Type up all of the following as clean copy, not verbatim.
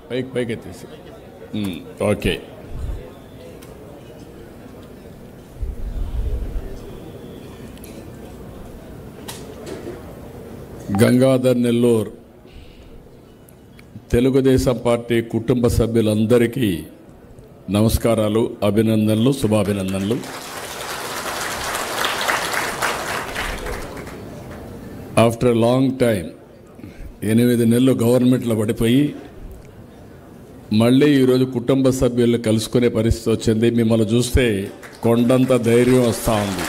పైకి ఎత్తేసి. Okay. Gangadhar Nellore Telugu Desam party కుటుంబ సభ్యులందరికీ నమస్కారాలు, అభినందనలు, శుభాభినందనలు. ఆఫ్టర్ ఎ లాంగ్ టైం 8 నెలలు గవర్నమెంట్లో పడిపోయి మళ్ళీ ఈరోజు కుటుంబ సభ్యులను కలుసుకునే పరిస్థితి వచ్చింది. మిమ్మల్ని చూస్తే కొండంత ధైర్యం వస్తూ ఉంది.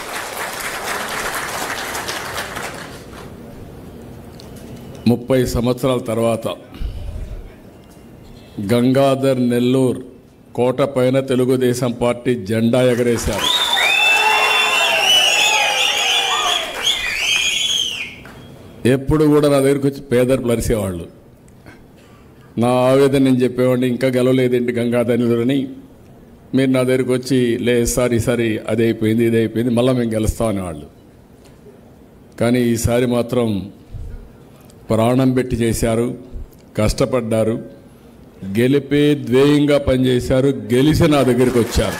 ముప్పై సంవత్సరాల తర్వాత గంగాధర్ నెల్లూరు కోట పైన తెలుగుదేశం పార్టీ జెండా ఎగరేశారు. ఎప్పుడు కూడా నా దగ్గరికి వచ్చి పేదలు అరిసేవాళ్ళు. నా ఆవేదన నేను చెప్పేవాడిని, ఇంకా గెలవలేదేంటి గంగాధర్ నెల్లూరు అని. మీరు నా దగ్గరికి వచ్చి ఈసారి అది అయిపోయింది, ఇది అయిపోయింది, మళ్ళీ మేము గెలుస్తామనేవాళ్ళు. కానీ ఈసారి మాత్రం ప్రాణం పెట్టి చేశారు, కష్టపడ్డారు, గెలిపే ధ్యేయంగా పనిచేశారు, గెలిచి నా దగ్గరికి వచ్చారు.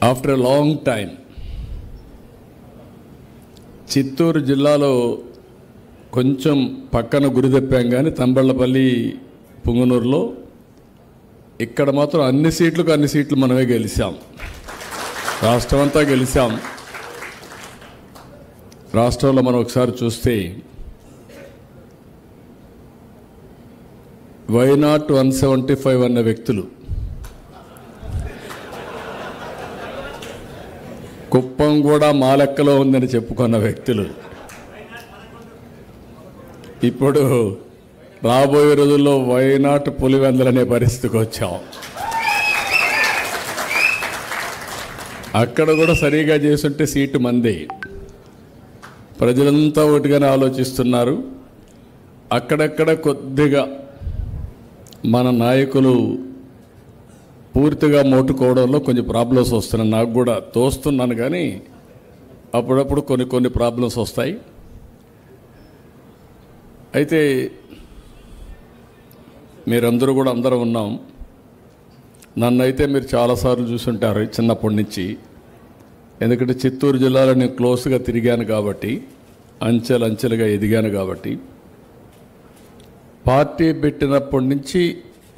After a long time Chittoor జిల్లాలో కొంచెం పక్కన గురి తప్పాం, కానీ తంబళ్ళపల్లి, పుంగనూరులో ఇక్కడ మాత్రం అన్ని సీట్లు మనమే గెలిచాం. రాష్ట్రం అంతా గెలిచాం. రాష్ట్రంలో మనం ఒకసారి చూస్తే వైనాట్ 175 అన్న వ్యక్తులు, కుప్పం కూడా మా లెక్కలో ఉందని చెప్పుకున్న వ్యక్తులు ఇప్పుడు రాబోయే రోజుల్లో వైనాట్ పులివెందలనే పరిస్థితికి వచ్చాం. అక్కడ కూడా సరిగా చేసుంటే సీటు మంది. ప్రజలంతా ఒకటిగానే ఆలోచిస్తున్నారు. అక్కడక్కడ కొద్దిగా మన నాయకులు పూర్తిగా మోటుకోవడంలో కొంచెం ప్రాబ్లమ్స్ వస్తున్నాయి. నాకు కూడా తోస్తున్నాను, కానీ అప్పుడప్పుడు కొన్ని ప్రాబ్లమ్స్ వస్తాయి. అయితే మీరందరూ కూడా అందరూ ఉన్నాం. నన్నైతే మీరు చాలాసార్లు చూసుంటారు చిన్నప్పటి నుంచి. ఎందుకంటే చిత్తూరు జిల్లాలో నేను క్లోజ్గా తిరిగాను కాబట్టి, అంచెలుగా ఎదిగాను కాబట్టి. పార్టీ పెట్టినప్పటి నుంచి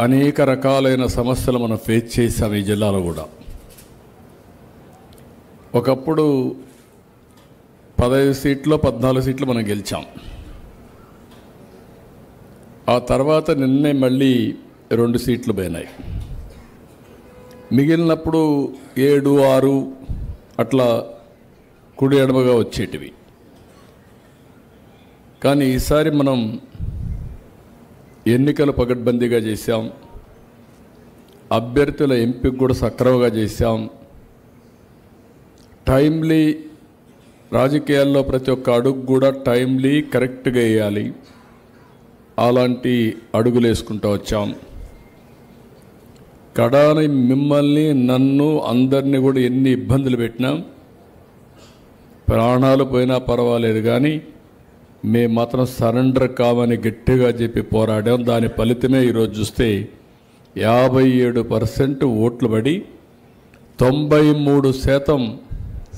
అనేక రకాలైన సమస్యలు మనం ఫేస్ చేశాం ఈ జిల్లాలో కూడా. ఒకప్పుడు 15 సీట్లు 14 సీట్లు మనం గెలిచాం. ఆ తర్వాత నిన్నే మళ్ళీ 2 సీట్లు పోయినాయి. మిగిలినప్పుడు 7, 6 అట్లా కుడి ఎడమగా వచ్చేటివి. కానీ ఈసారి మనం ఎన్నికలు పకడ్బందీగా చేశాం. అభ్యర్థుల ఎంపిక కూడా సక్రమంగా చేశాం. టైమ్లీ, రాజకీయాల్లో ప్రతి ఒక్క అడుగు కూడా టైమ్లీ కరెక్ట్గా వేయాలి. అలాంటి అడుగులు వేసుకుంటూ వచ్చాం. కడాని మిమ్మల్ని, నన్ను, అందరినీ కూడా ఎన్ని ఇబ్బందులు పెట్టినాం. ప్రాణాలు పోయినా పర్వాలేదు, కానీ మేము మాత్రం సరెండర్ కావని గట్టిగా చెప్పి పోరాడాం. దాని ఫలితమే ఈరోజు చూస్తే 57% ఓట్లు పడి 93%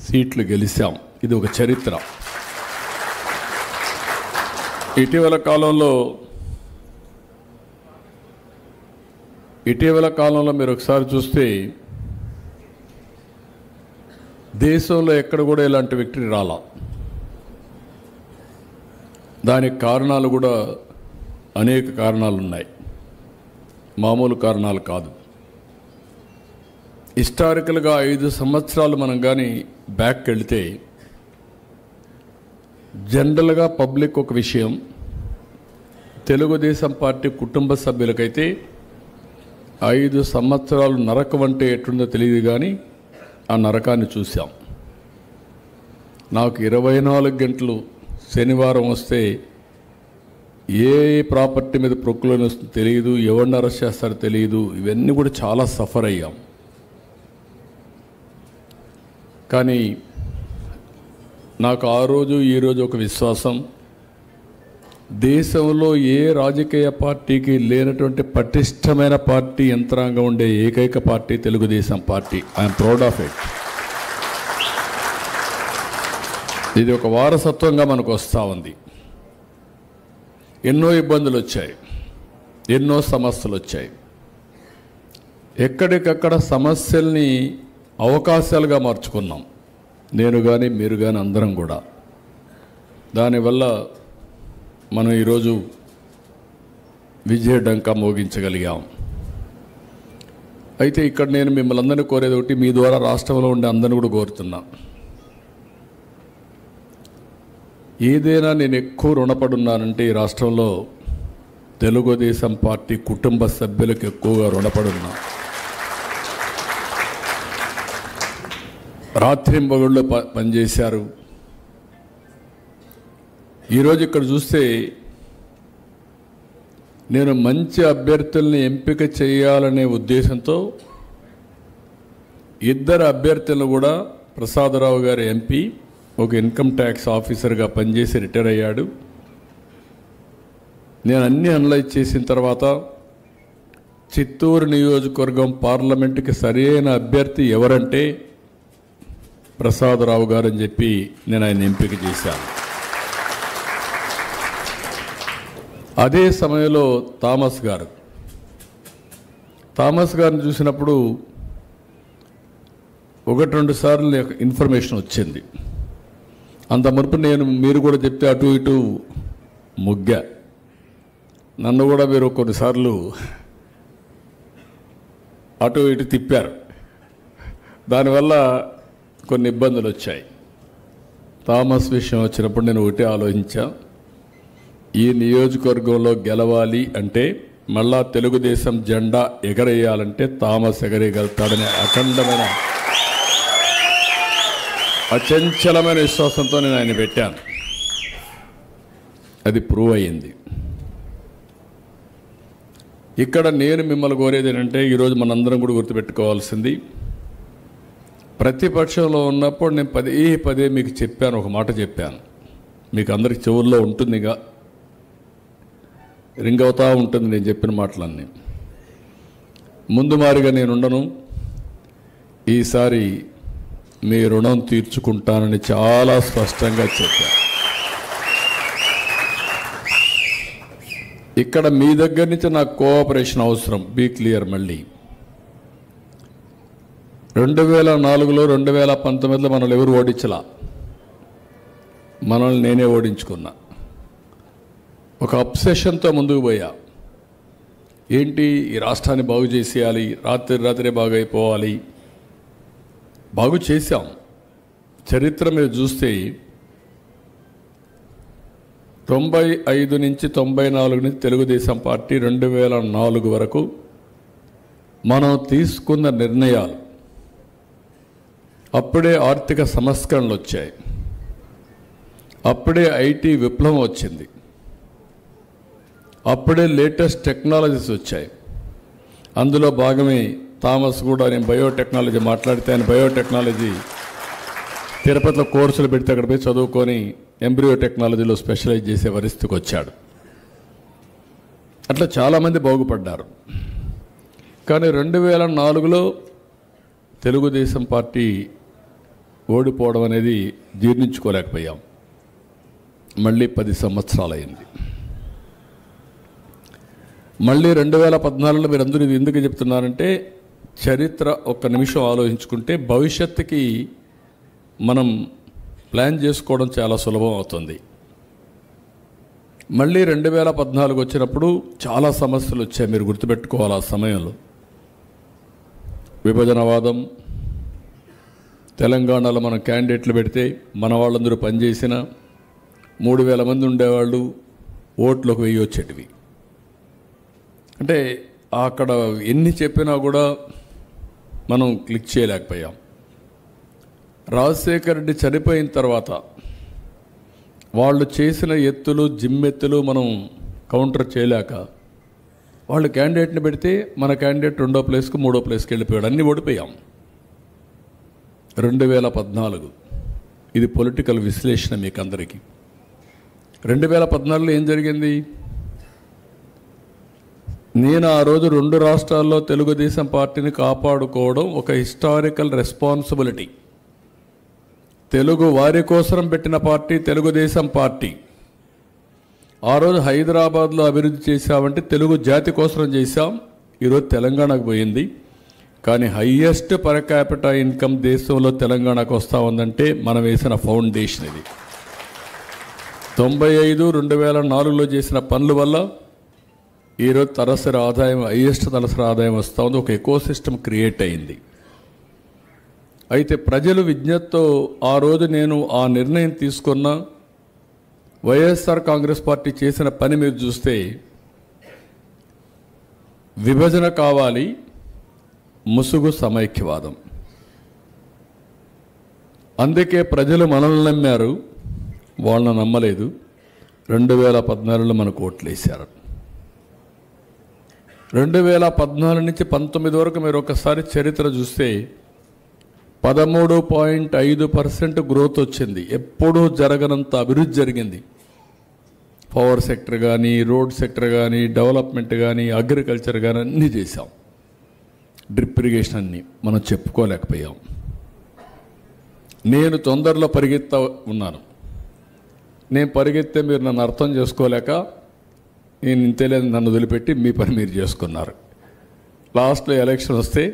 సీట్లు గెలిచాం. ఇది ఒక చరిత్ర. ఇటీవల కాలంలో మీరు ఒకసారి చూస్తే దేశంలో ఎక్కడ కూడా ఇలాంటి విక్టరీ రాలా. దానికి కారణాలు కూడా అనేక కారణాలు ఉన్నాయి, మామూలు కారణాలు కాదు. హిస్టారికల్గా 5 సంవత్సరాలు మనం కానీ బ్యాక్ వెళితే జనరల్గా పబ్లిక్ ఒక విషయం, తెలుగుదేశం పార్టీ కుటుంబ సభ్యులకైతే 5 సంవత్సరాలు నరకం అంటే ఎట్లుందో తెలియదు, కానీ ఆ నరకాన్ని చూసాం. నాకు 24 గంటలు శనివారం వస్తే ఏ ప్రాపర్టీ మీద ప్రొక్లోన్ వస్తుందో తెలియదు, ఎవరిని అరెస్ట్ చేస్తారో తెలియదు. ఇవన్నీ కూడా చాలా సఫర్ అయ్యాం. కానీ నాకు ఆ రోజు ఈ రోజు ఒక విశ్వాసం, దేశంలో ఏ రాజకీయ పార్టీకి లేనటువంటి పటిష్టమైన పార్టీ యంత్రాంగం ఉండే ఏకైక party Telugu Desam party. I'm proud of it. ఇది ఒక వారసత్వంగా మనకు వస్తూ ఉంది. ఎన్నో ఇబ్బందులు వచ్చాయి, ఎన్నో సమస్యలు వచ్చాయి. ఎక్కడికక్కడ సమస్యల్ని అవకాశాలుగా మార్చుకున్నాం, నేను కానీ మీరు కానీ అందరం కూడా. దానివల్ల మనం ఈరోజు విజయ డంకా మోగించగలిగాం. అయితే ఇక్కడ నేను మిమ్మల్ని అందరినీ కోరేది ఒకటి, మీ ద్వారా రాష్ట్రంలో ఉండే అందరిని కూడా కోరుతున్నా. ఏదైనా నేను ఎక్కువ రుణపడున్నానంటే ఈ రాష్ట్రంలో తెలుగుదేశం పార్టీ కుటుంబ సభ్యులకు ఎక్కువగా రుణపడున్నా. రాత్రింబగళ్ళు పనిచేశారు. ఈరోజు ఇక్కడ చూస్తే నేను మంచి అభ్యర్థుల్ని ఎంపిక చేయాలనే ఉద్దేశంతో ఇద్దరు అభ్యర్థులను కూడా, ప్రసాదరావు గారు ఎంపీ, ఒక ఇన్కమ్ ట్యాక్స్ ఆఫీసర్గా పనిచేసి రిటైర్ అయ్యాడు. నేను అన్నీ అనలైజ్ చేసిన తర్వాత చిత్తూరు నియోజకవర్గం పార్లమెంటుకి సరైన అభ్యర్థి ఎవరంటే ప్రసాదరావు గారు అని చెప్పి నేను ఆయన ఎంపిక చేశాను. అదే సమయంలో థామస్ గారిని చూసినప్పుడు ఒకటి రెండు సార్లు ఇన్ఫర్మేషన్ వచ్చింది. అంత మునుపు మీరు కూడా చెప్తే అటు ఇటు ముగ్గా, నన్ను కూడా మీరు కొన్నిసార్లు అటు ఇటు తిప్పారు. దానివల్ల కొన్ని ఇబ్బందులు వచ్చాయి. థామస్ విషయం వచ్చినప్పుడు నేను ఒకటే ఆలోచించా, ఈ నియోజకవర్గంలో గెలవాలి అంటే, మళ్ళా తెలుగుదేశం జెండా ఎగరేయాలంటే థామస్ ఎగరేయగలుగుతాడనే అఖండమైన అచంచలమైన విశ్వాసంతో నేను ఆయన పెట్టాను. అది ప్రూవ్ అయ్యింది. ఇక్కడ నేను మిమ్మల్ని కోరేది ఏంటంటే, ఈరోజు మనందరం కూడా గుర్తుపెట్టుకోవాల్సింది, ప్రతిపక్షంలో ఉన్నప్పుడు నేను పదే మీకు చెప్పాను, ఒక మాట చెప్పాను, మీకు అందరికి చెవుల్లో ఉంటుందిగా, రింగ్ అవుతూ ఉంటుంది నేను చెప్పిన మాటలన్నీ. ముందు మారిగా నేను ఉండను, ఈసారి మీ రుణం తీర్చుకుంటానని చాలా స్పష్టంగా చెప్పాను. ఇక్కడ మీ దగ్గర నుంచి నాకు కోఆపరేషన్ అవసరం. Be clear. మళ్ళీ 2004లో 2019లో మనల్ని ఎవరు ఓడించలా, మనల్ని నేనే ఓడించుకున్నా. ఒక అబ్సెషన్తో ముందుకు పోయా. ఏంటి, ఈ రాష్ట్రాన్ని బాగు చేసేయాలి, రాత్రే బాగు అయిపోవాలి. బాగు చేశాం. చరిత్ర మీరు చూస్తే 95 నుంచి 94 నుంచి తెలుగుదేశం పార్టీ 2004 వరకు మనం తీసుకున్న నిర్ణయాలు, అప్పుడే ఆర్థిక సంస్కరణలు వచ్చాయి, అప్పుడే ఐటీ విప్లవం వచ్చింది, అప్పుడే లేటెస్ట్ టెక్నాలజీస్ వచ్చాయి. అందులో భాగమే థామస్ కూడా. నేను బయోటెక్నాలజీ మాట్లాడితే ఆయన బయోటెక్నాలజీ తిరుపతిలో కోర్సులు పెడితే అక్కడ పోయి చదువుకొని ఎంబ్రియో టెక్నాలజీలో స్పెషలైజ్ చేసే పరిస్థితికి వచ్చాడు. అట్లా చాలామంది బాగుపడ్డారు. కానీ 2004లో తెలుగుదేశం పార్టీ ఓడిపోవడం అనేది జీర్ణించుకోలేకపోయాం. మళ్ళీ 10 సంవత్సరాలు అయింది. మళ్ళీ 2014లో మీరందరూ ఇది ఎందుకు చెప్తున్నారంటే, చరిత్ర ఒక్క నిమిషం ఆలోచించుకుంటే భవిష్యత్తుకి మనం ప్లాన్ చేసుకోవడం చాలా సులభం అవుతుంది. మళ్ళీ 2014 వచ్చినప్పుడు చాలా సమస్యలు వచ్చాయి, మీరు గుర్తుపెట్టుకోవాలి. ఆ సమయంలో విభజనవాదం, తెలంగాణలో మనం క్యాండిడేట్లు పెడితే మన వాళ్ళందరూ పనిచేసిన 3000 మంది ఉండేవాళ్ళు, ఓట్లకు 1000 వచ్చేటివి. అంటే అక్కడ ఎన్ని చెప్పినా కూడా మనం క్లిక్ చేయలేకపోయాం. రాజశేఖర్ రెడ్డి చనిపోయిన తర్వాత వాళ్ళు చేసిన ఎత్తులు, జిమ్మెత్తులు మనం కౌంటర్ చేయలేక వాళ్ళు క్యాండిడేట్ని పెడితే మన క్యాండిడేట్ 2వ ప్లేస్కు 3వ ప్లేస్కి వెళ్ళిపోయాడు. అన్నీ ఓడిపోయాం. 2014 ఇది పొలిటికల్ విశ్లేషణ మీకు అందరికీ. 2014లో ఏం జరిగింది? నేను ఆ రోజు 2 రాష్ట్రాల్లో తెలుగుదేశం పార్టీని కాపాడుకోవడం ఒక హిస్టారికల్ రెస్పాన్సిబిలిటీ. తెలుగు వారి కోసం పెట్టిన పార్టీ తెలుగుదేశం పార్టీ. ఆ రోజు హైదరాబాద్లో అభివృద్ధి చేశామంటే తెలుగు జాతి కోసం చేశాం. ఈరోజు తెలంగాణకు పోయింది. కానీ హయ్యెస్ట్ పర్ క్యాపిటా ఇన్కమ్ దేశంలో తెలంగాణకు వస్తూ ఉందంటే మనం వేసిన ఫౌండేషన్ ఇది. 95, 2004లో చేసిన పనుల వల్ల ఈరోజు తలసరి ఆదాయం, హయ్యెస్ట్ తలసరి ఆదాయం వస్తూ ఉంది. ఒక ఎకోసిస్టమ్ క్రియేట్ అయింది. అయితే ప్రజలు విజ్ఞతతో ఆ రోజు నేను ఆ నిర్ణయం తీసుకున్న వైఎస్ఆర్ కాంగ్రెస్ పార్టీ చేసిన పని మీరు చూస్తే, విభజన కావాలి, ముసుగు సమైక్యవాదం. అందుకే ప్రజలు మనల్ని నమ్మారు, వాళ్ళని నమ్మలేదు. 2014లో మనకు ఓట్లేశారు. 2014 నుంచి 19 వరకు మీరు ఒకసారి చరిత్ర చూస్తే 13.5% గ్రోత్ వచ్చింది. ఎప్పుడూ జరగనంత అభివృద్ధి జరిగింది. పవర్ సెక్టర్ కానీ, రోడ్ సెక్టర్ కానీ, డెవలప్మెంట్ కానీ, అగ్రికల్చర్ కానీ అన్నీ చేశాం. డ్రిప్ ఇరిగేషన్ అన్నీ మనం చెప్పుకోలేకపోయాం. నేను తొందరలో పరిగెత్తా ఉన్నాను. నేను పరిగెత్తే మీరు నన్ను అర్థం చేసుకోలేక నేను ఇంతేలేదు నన్ను వదిలిపెట్టి మీ పని మీరు చేసుకున్నారు. లాస్ట్లో ఎలక్షన్ వస్తే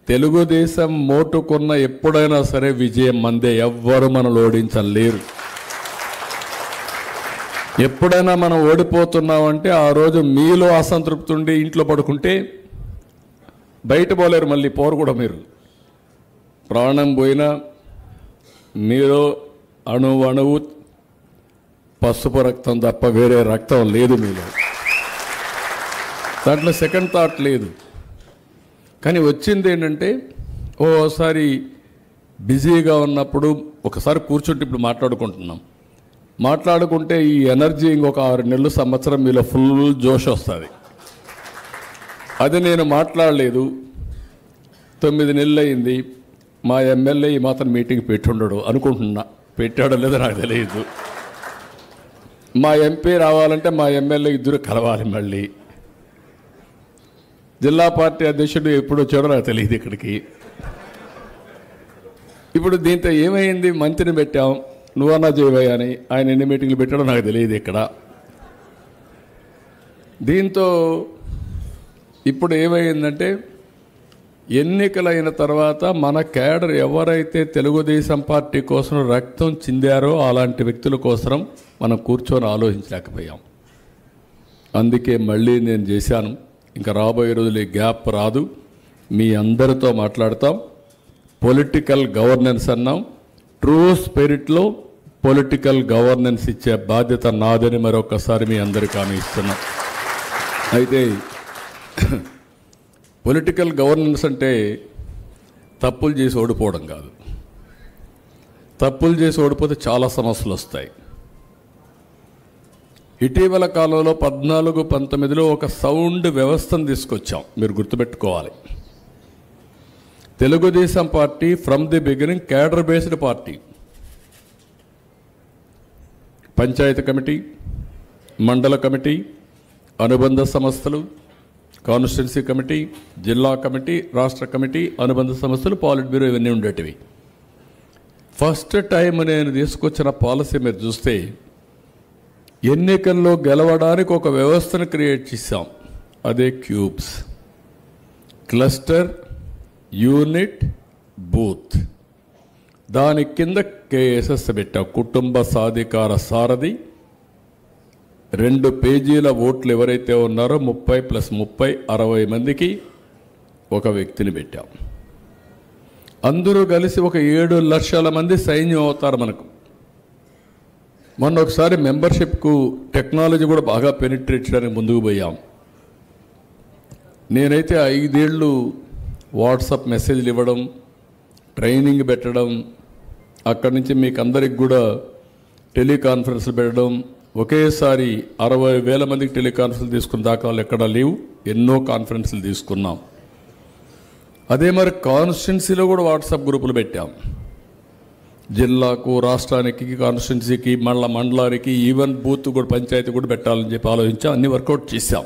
తెలుగుదేశం మోటుకున్న ఎప్పుడైనా సరే విజయం మందే. ఎవ్వరు మనం ఓడించలేరు. ఎప్పుడైనా మనం ఓడిపోతున్నామంటే ఆ రోజు మీలో అసంతృప్తి ఉండి ఇంట్లో పడుకుంటే బయట పోలేరు. మళ్ళీ పోరు కూడా. మీరు ప్రాణం పోయినా మీలో అణువు పసుపు రక్తం తప్ప వేరే రక్తం లేదు మీలో. దాంట్లో సెకండ్ థాట్ లేదు. కానీ వచ్చింది ఏంటంటే, ఓసారి బిజీగా ఉన్నప్పుడు ఒకసారి కూర్చుంటే, ఇప్పుడు మాట్లాడుకుంటే ఈ ఎనర్జీ ఇంకొక 6 నెలలు సంవత్సరం మీలో ఫుల్ జోష్ వస్తుంది. అది నేను మాట్లాడలేదు. 9 నెలలు అయింది. మా ఎమ్మెల్యే ఈ మాత్రం మీటింగ్ పెట్టుండడు అనుకుంటున్నా. పెట్టాడో లేదో నాకు తెలియదు. మా ఎంపీ రావాలంటే మా ఎమ్మెల్యే ఇద్దరు కలవాలి. మళ్ళీ జిల్లా పార్టీ అధ్యక్షుడు ఎప్పుడు వచ్చాడో నాకు తెలియదు ఇక్కడికి. ఇప్పుడు దీంతో ఏమైంది? మంత్రిని పెట్టాం, నువ్వన్నా చేయవయ్యా అని. ఆయన ఎన్ని మీటింగ్లు పెట్టాడో నాకు తెలియదు ఇక్కడ. దీంతో ఇప్పుడు ఏమైందంటే, ఎన్నికలైన తర్వాత మన క్యాడర్ ఎవరైతే తెలుగుదేశం పార్టీ కోసం రక్తం చిందారో అలాంటి వ్యక్తుల కోసం మనం కూర్చొని ఆలోచించలేకపోయాం. అందుకే మళ్ళీ నేను చేశాను. ఇంకా రాబోయే రోజులు ఈ గ్యాప్ రాదు. మీ అందరితో మాట్లాడతాం. పొలిటికల్ గవర్నెన్స్ అన్నాం. ట్రూ స్పిరిట్లో పొలిటికల్ గవర్నెన్స్ ఇచ్చే బాధ్యత నాదని మరొకసారి మీ అందరికీ హామీ ఇస్తున్నాం. అయితే పొలిటికల్ గవర్నెన్స్ అంటే తప్పులు చేసి ఓడిపోవడం కాదు. తప్పులు చేసి ఓడిపోతే చాలా సమస్యలు వస్తాయి. ఇటీవల కాలంలో 14, 19లో ఒక సౌండ్ వ్యవస్థను తీసుకొచ్చాం. మీరు గుర్తుపెట్టుకోవాలి. Telugu Desam party from the beginning cadre based party. Panchayat committee, mandal committee, అనుబంధ సంస్థలు, కాన్స్టిట్యున్సీ కమిటీ, జిల్లా కమిటీ, రాష్ట్ర కమిటీ, అనుబంధ సంస్థలు, పాలిట్ బ్యూరో, ఇవన్నీ ఉండేటివి. ఫస్ట్ టైం నేను తీసుకొచ్చిన పాలసీ మీరు చూస్తే, ఎన్నికల్లో గెలవడానికి ఒక వ్యవస్థను క్రియేట్ చేశాం. అదే క్యూబ్స్. Cluster, unit, booth. దాని కింద కేఎస్ఎస్ పెట్టాం. కుటుంబ సాధికార సారథి. 2 పేజీల ఓట్లు ఎవరైతే ఉన్నారో 30 + 30 60 మందికి ఒక వ్యక్తిని పెట్టాం. అందరూ కలిసి ఒక 7 లక్షల మంది సైన్యం అవుతారు మనకు. మొన్న ఒకసారి మెంబర్షిప్కు టెక్నాలజీ కూడా బాగా పెనిట్రేట్ చేయడానికి ముందుకు పోయాం. నేనైతే 5 ఏళ్ళు వాట్సాప్ మెసేజ్లు ఇవ్వడం, ట్రైనింగ్ పెట్టడం, అక్కడి నుంచి మీకు అందరికి కూడా టెలికాన్ఫరెన్స్లు పెట్టడం, ఒకేసారి 60,000 మందికి టెలికాన్ఫరెన్స్ తీసుకున్న దాఖలాలు ఎక్కడా లేవు. ఎన్నో కాన్ఫరెన్స్లు తీసుకున్నాం. అదే మరి కాన్స్టిట్యున్సీలో కూడా వాట్సాప్ గ్రూపులు పెట్టాం. జిల్లాకు, రాష్ట్రానికి, కాన్స్టిట్యున్సీకి, మళ్ళా మండలానికి, ఈవెన్ బూత్ కూడా, పంచాయతీ కూడా పెట్టాలని చెప్పి ఆలోచించాం. అన్ని వర్కౌట్ చేశాం.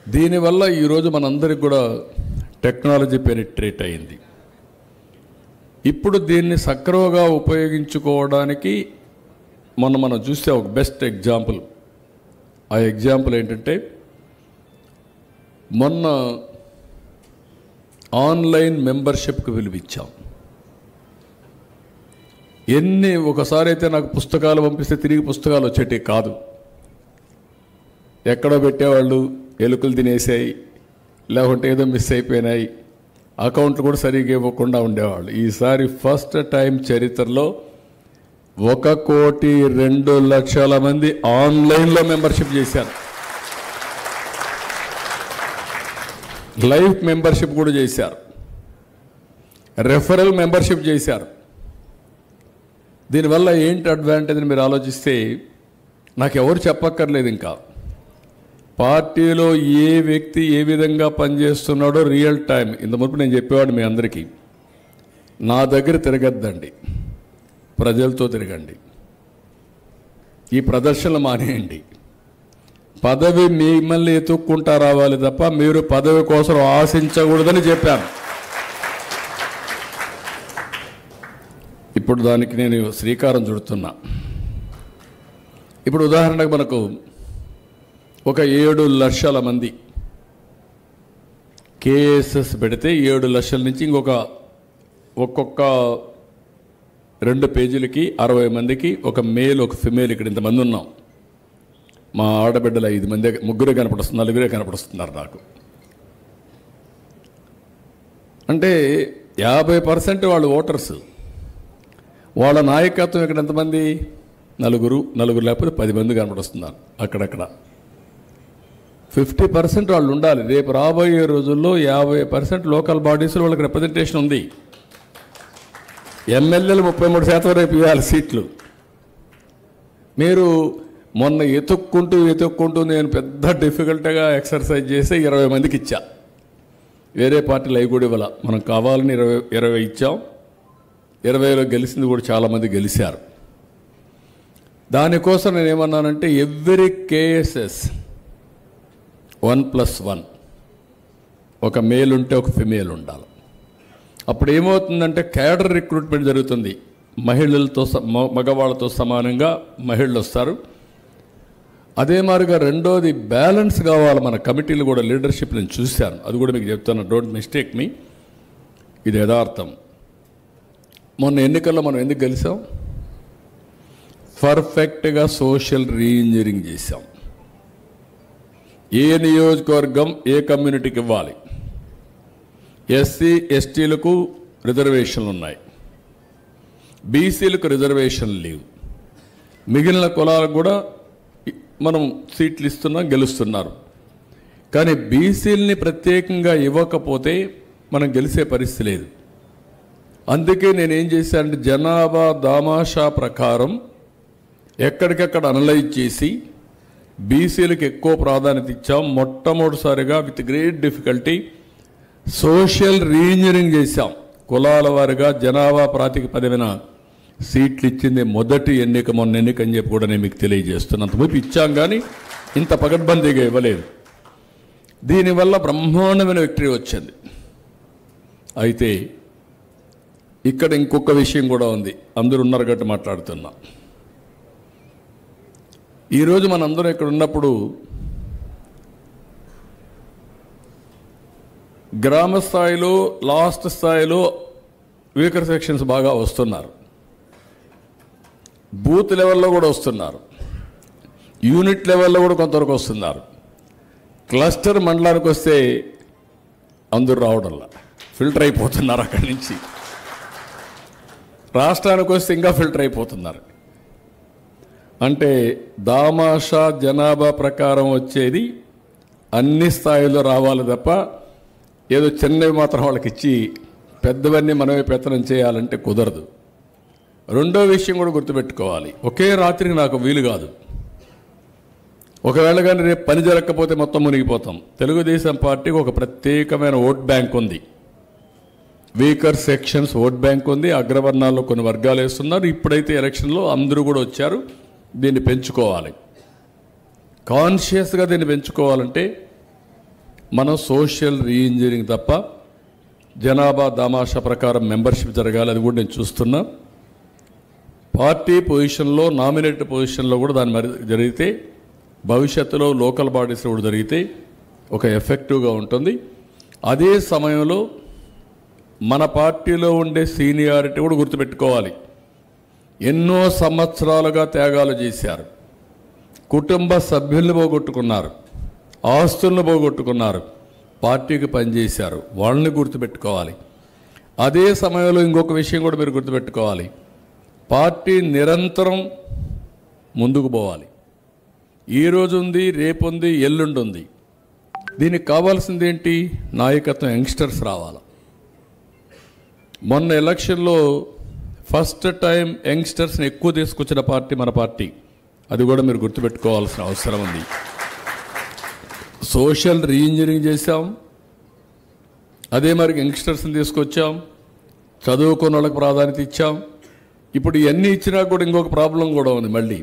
దీనివల్ల ఈరోజు మనందరికి కూడా టెక్నాలజీ పెనిట్రేట్ అయింది. ఇప్పుడు దీన్ని సక్రమంగా ఉపయోగించుకోవడానికి మనం చూస్తే ఒక బెస్ట్ ఎగ్జాంపుల్. ఆ ఎగ్జాంపుల్ ఏంటంటే, మొన్న ఆన్లైన్ మెంబర్షిప్కి విలువిచ్చాం. ఒకసారి అయితే నాకు పుస్తకాలు పంపిస్తే తిరిగి పుస్తకాలు వచ్చేటివి కాదు. ఎక్కడో పెట్టేవాళ్ళు, ఎలుకలు తినేసాయి, లేకుంటే ఏదో మిస్ అయిపోయినాయి, అకౌంట్లు కూడా సరిగ్గా ఇవ్వకుండా ఉండేవాళ్ళు. ఈసారి ఫస్ట్ టైం చరిత్రలో 1,02,00,000 మంది ఆన్లైన్లో మెంబర్షిప్ చేశారు. లైవ్ మెంబర్షిప్ కూడా చేశారు. రెఫరల్ మెంబర్షిప్ చేశారు. దీనివల్ల ఏంటి అడ్వాంటేజ్ అని మీరు ఆలోచిస్తే, నాకు ఎవరు చెప్పక్కర్లేదు. ఇంకా పార్టీలో ఏ వ్యక్తి ఏ విధంగా పనిచేస్తున్నాడో రియల్ టైం. ఇంతకుముందు నేను చెప్పేవాడు మీ అందరికీ, నా దగ్గర తిరగద్దండి, ప్రజలతో తిరగండి, ఈ ప్రదర్శనలు మానేయండి. పదవి మిమ్మల్ని ఎత్తుక్కుంటా రావాలి తప్ప మీరు పదవి కోసం ఆశించకూడదని చెప్పాను. ఇప్పుడు దానికి నేను శ్రీకారం చుడుతున్నా. ఇప్పుడు ఉదాహరణకు మనకు ఒక 7 లక్షల మంది కేఎస్ఎస్ పెడితే 7 లక్షల నుంచి ఒక్కొక్క 2 పేజీలకి 60 మందికి ఒక మేల్ ఒక ఫిమేల్, ఇక్కడ ఇంతమంది ఉన్నాం. మా ఆడబిడ్డలు 5 మంది, 3 కనపడుస్తున్నారు, 4 కనపడుస్తున్నారు నాకు. అంటే 50% వాళ్ళు ఓటర్స్. వాళ్ళ నాయకత్వం ఇక్కడ ఎంతమంది? 4 లేకపోతే 10 మంది కనపడుస్తున్నారు అక్కడక్కడ. 50% వాళ్ళు ఉండాలి. రేపు రాబోయే రోజుల్లో 50% లోకల్ బాడీస్లో వాళ్ళకి రిప్రజెంటేషన్ ఉంది. ఎమ్మెల్యేలు 33% రేపు ఇవ్వాలి సీట్లు. మీరు మొన్న ఎతుక్కుంటూ నేను పెద్ద డిఫికల్ట్గా ఎక్సర్సైజ్ చేసి 20 మందికి ఇచ్చా. వేరే పార్టీలు అవి కూడా ఇవ్వాల. మనం కావాలని 20 ఇచ్చాం. 20లో గెలిచింది కూడా చాలామంది గెలిచారు. దానికోసం నేను ఏమన్నానంటే, ఎవ్రీ కేఎస్ఎస్ 1+1, ఒక మేల్ ఉంటే ఒక ఫిమేల్ ఉండాలి. అప్పుడు ఏమవుతుందంటే క్యాడర్ రిక్రూట్మెంట్ జరుగుతుంది. మహిళలతో మగవాళ్ళతో సమానంగా మహిళలు వస్తారు. అదే మాదిరిగా రెండోది బ్యాలెన్స్ కావాలి. మన కమిటీలు కూడా లీడర్షిప్ నేను చూశాను, అది కూడా మీకు చెప్తాను, డోంట్ మిస్టేక్ మీ, ఇది యథార్థం. మొన్న ఎన్నికల్లో మనం ఎందుకు గెలిచాం? పర్ఫెక్ట్గా సోషల్ రీఇంజనీరింగ్ చేశాం. ఏ నియోజకవర్గం ఏ కమ్యూనిటీకి ఇవ్వాలి, ఎస్సీ ఎస్టీలకు రిజర్వేషన్లు ఉన్నాయి, బీసీలకు రిజర్వేషన్లు లేవు, మిగిలిన కులాలకు కూడా మనం సీట్లు ఇస్తున్నాం, గెలుస్తున్నారు. కానీ బీసీలని ప్రత్యేకంగా ఇవ్వకపోతే మనం గెలిచే పరిస్థితి లేదు. అందుకే నేనేం చేశానంటే, జనాభా దామాషా ప్రకారం ఎక్కడికక్కడ అనలైజ్ చేసి బీసీలకు ఎక్కువ ప్రాధాన్యత ఇచ్చాం. మొట్టమొదటిసారిగా with great difficulty social re-engineering చేశాం. కులాల వారిగా జనాభా ప్రాతిపదికన సీట్లు ఇచ్చింది మొదటి ఎన్నిక, మొన్న ఎన్నిక అని చెప్పి కూడా నేను మీకు తెలియజేస్తున్నంత వైపు ఇచ్చాం, కానీ ఇంత పకడ్బందీగా ఇవ్వలేదు. దీనివల్ల బ్రహ్మాండమైన విక్టరీ వచ్చింది. అయితే ఇక్కడ ఇంకొక విషయం కూడా ఉంది, అందరూ ఉన్నారు గట్టి మాట్లాడుతున్నా. ఈరోజు మనందరం ఇక్కడ ఉన్నప్పుడు గ్రామ స్థాయిలో, లాస్ట్ స్థాయిలో వీకర్ సెక్షన్స్ బాగా వస్తున్నారు, బూత్ లెవెల్లో కూడా వస్తున్నారు, యూనిట్ లెవెల్లో కూడా కొంతవరకు వస్తున్నారు. క్లస్టర్ మండలానికి వస్తే అందరూ రావడంలా, ఫిల్టర్ అయిపోతున్నారు. అక్కడి నుంచి రాష్ట్రానికి వస్తే ఇంకా ఫిల్టర్ అయిపోతున్నారు. అంటే దామాషా జనాభా ప్రకారం వచ్చేది అన్ని స్థాయిలో రావాలి తప్ప ఏదో చిన్నవి మాత్రం వాళ్ళకి ఇచ్చి పెద్దవన్నీ మనమే పెత్తనం చేయాలంటే కుదరదు. రెండో విషయం కూడా గుర్తుపెట్టుకోవాలి, ఒకే రాత్రికి నాకు వీలు కాదు. ఒకవేళ కానీ రేపు పని జరగకపోతే మొత్తం మునిగిపోతాం. తెలుగుదేశం పార్టీకి ఒక ప్రత్యేకమైన ఓట్ బ్యాంక్ ఉంది. వీకర్ సెక్షన్స్ ఓట్ బ్యాంక్ ఉంది, అగ్రవర్ణాల్లో కొన్ని వర్గాలు వేస్తున్నారు. ఇప్పుడైతే ఎలక్షన్లో అందరూ కూడా వచ్చారు. దీన్ని పెంచుకోవాలి, కాన్షియస్గా దీన్ని పెంచుకోవాలంటే మనం సోషల్ రీఇంజనీరింగ్ తప్ప జనాభా దామాషా ప్రకారం మెంబర్షిప్ జరగాలి. అది కూడా నేను చూస్తున్నా. పార్టీ పొజిషన్లో నామినేటెడ్ పొజిషన్లో కూడా దాని మరి జరిగితే భవిష్యత్తులో లోకల్ బాడీస్ కూడా జరిగితే ఒక ఎఫెక్టివ్గా ఉంటుంది. అదే సమయంలో మన పార్టీలో ఉండే సీనియారిటీ కూడా గుర్తుపెట్టుకోవాలి. ఎన్నో సంవత్సరాలుగా త్యాగాలు చేశారు, కుటుంబ సభ్యుల్ని పోగొట్టుకున్నారు, ఆస్తులను పోగొట్టుకున్నారు, పార్టీకి పనిచేశారు. వాళ్ళని గుర్తుపెట్టుకోవాలి. అదే సమయంలో ఇంకొక విషయం కూడా మీరు గుర్తుపెట్టుకోవాలి. పార్టీ నిరంతరం ముందుకు పోవాలి. ఈరోజు ఉంది, రేపు ఉంది, ఎల్లుండి ఉంది. దీనికి కావాల్సింది ఏంటి? నాయకత్వం. యంగ్స్టర్స్ రావాలి. మొన్న ఎలక్షన్లో ఫస్ట్ టైం యంగ్స్టర్స్ని ఎక్కువ తీసుకొచ్చిన పార్టీ మన పార్టీ. అది కూడా మీరు గుర్తుపెట్టుకోవాల్సిన అవసరం ఉంది. సోషల్ రీఇంజనీరింగ్ చేశాం, అదే మరి యంగ్స్టర్స్ని తీసుకొచ్చాం, చదువుకున్న వాళ్ళకి ప్రాధాన్యత ఇచ్చాం. ఇప్పుడు ఇవన్నీ ఇచ్చినా కూడా ఇంకొక ప్రాబ్లం కూడా ఉంది. మళ్ళీ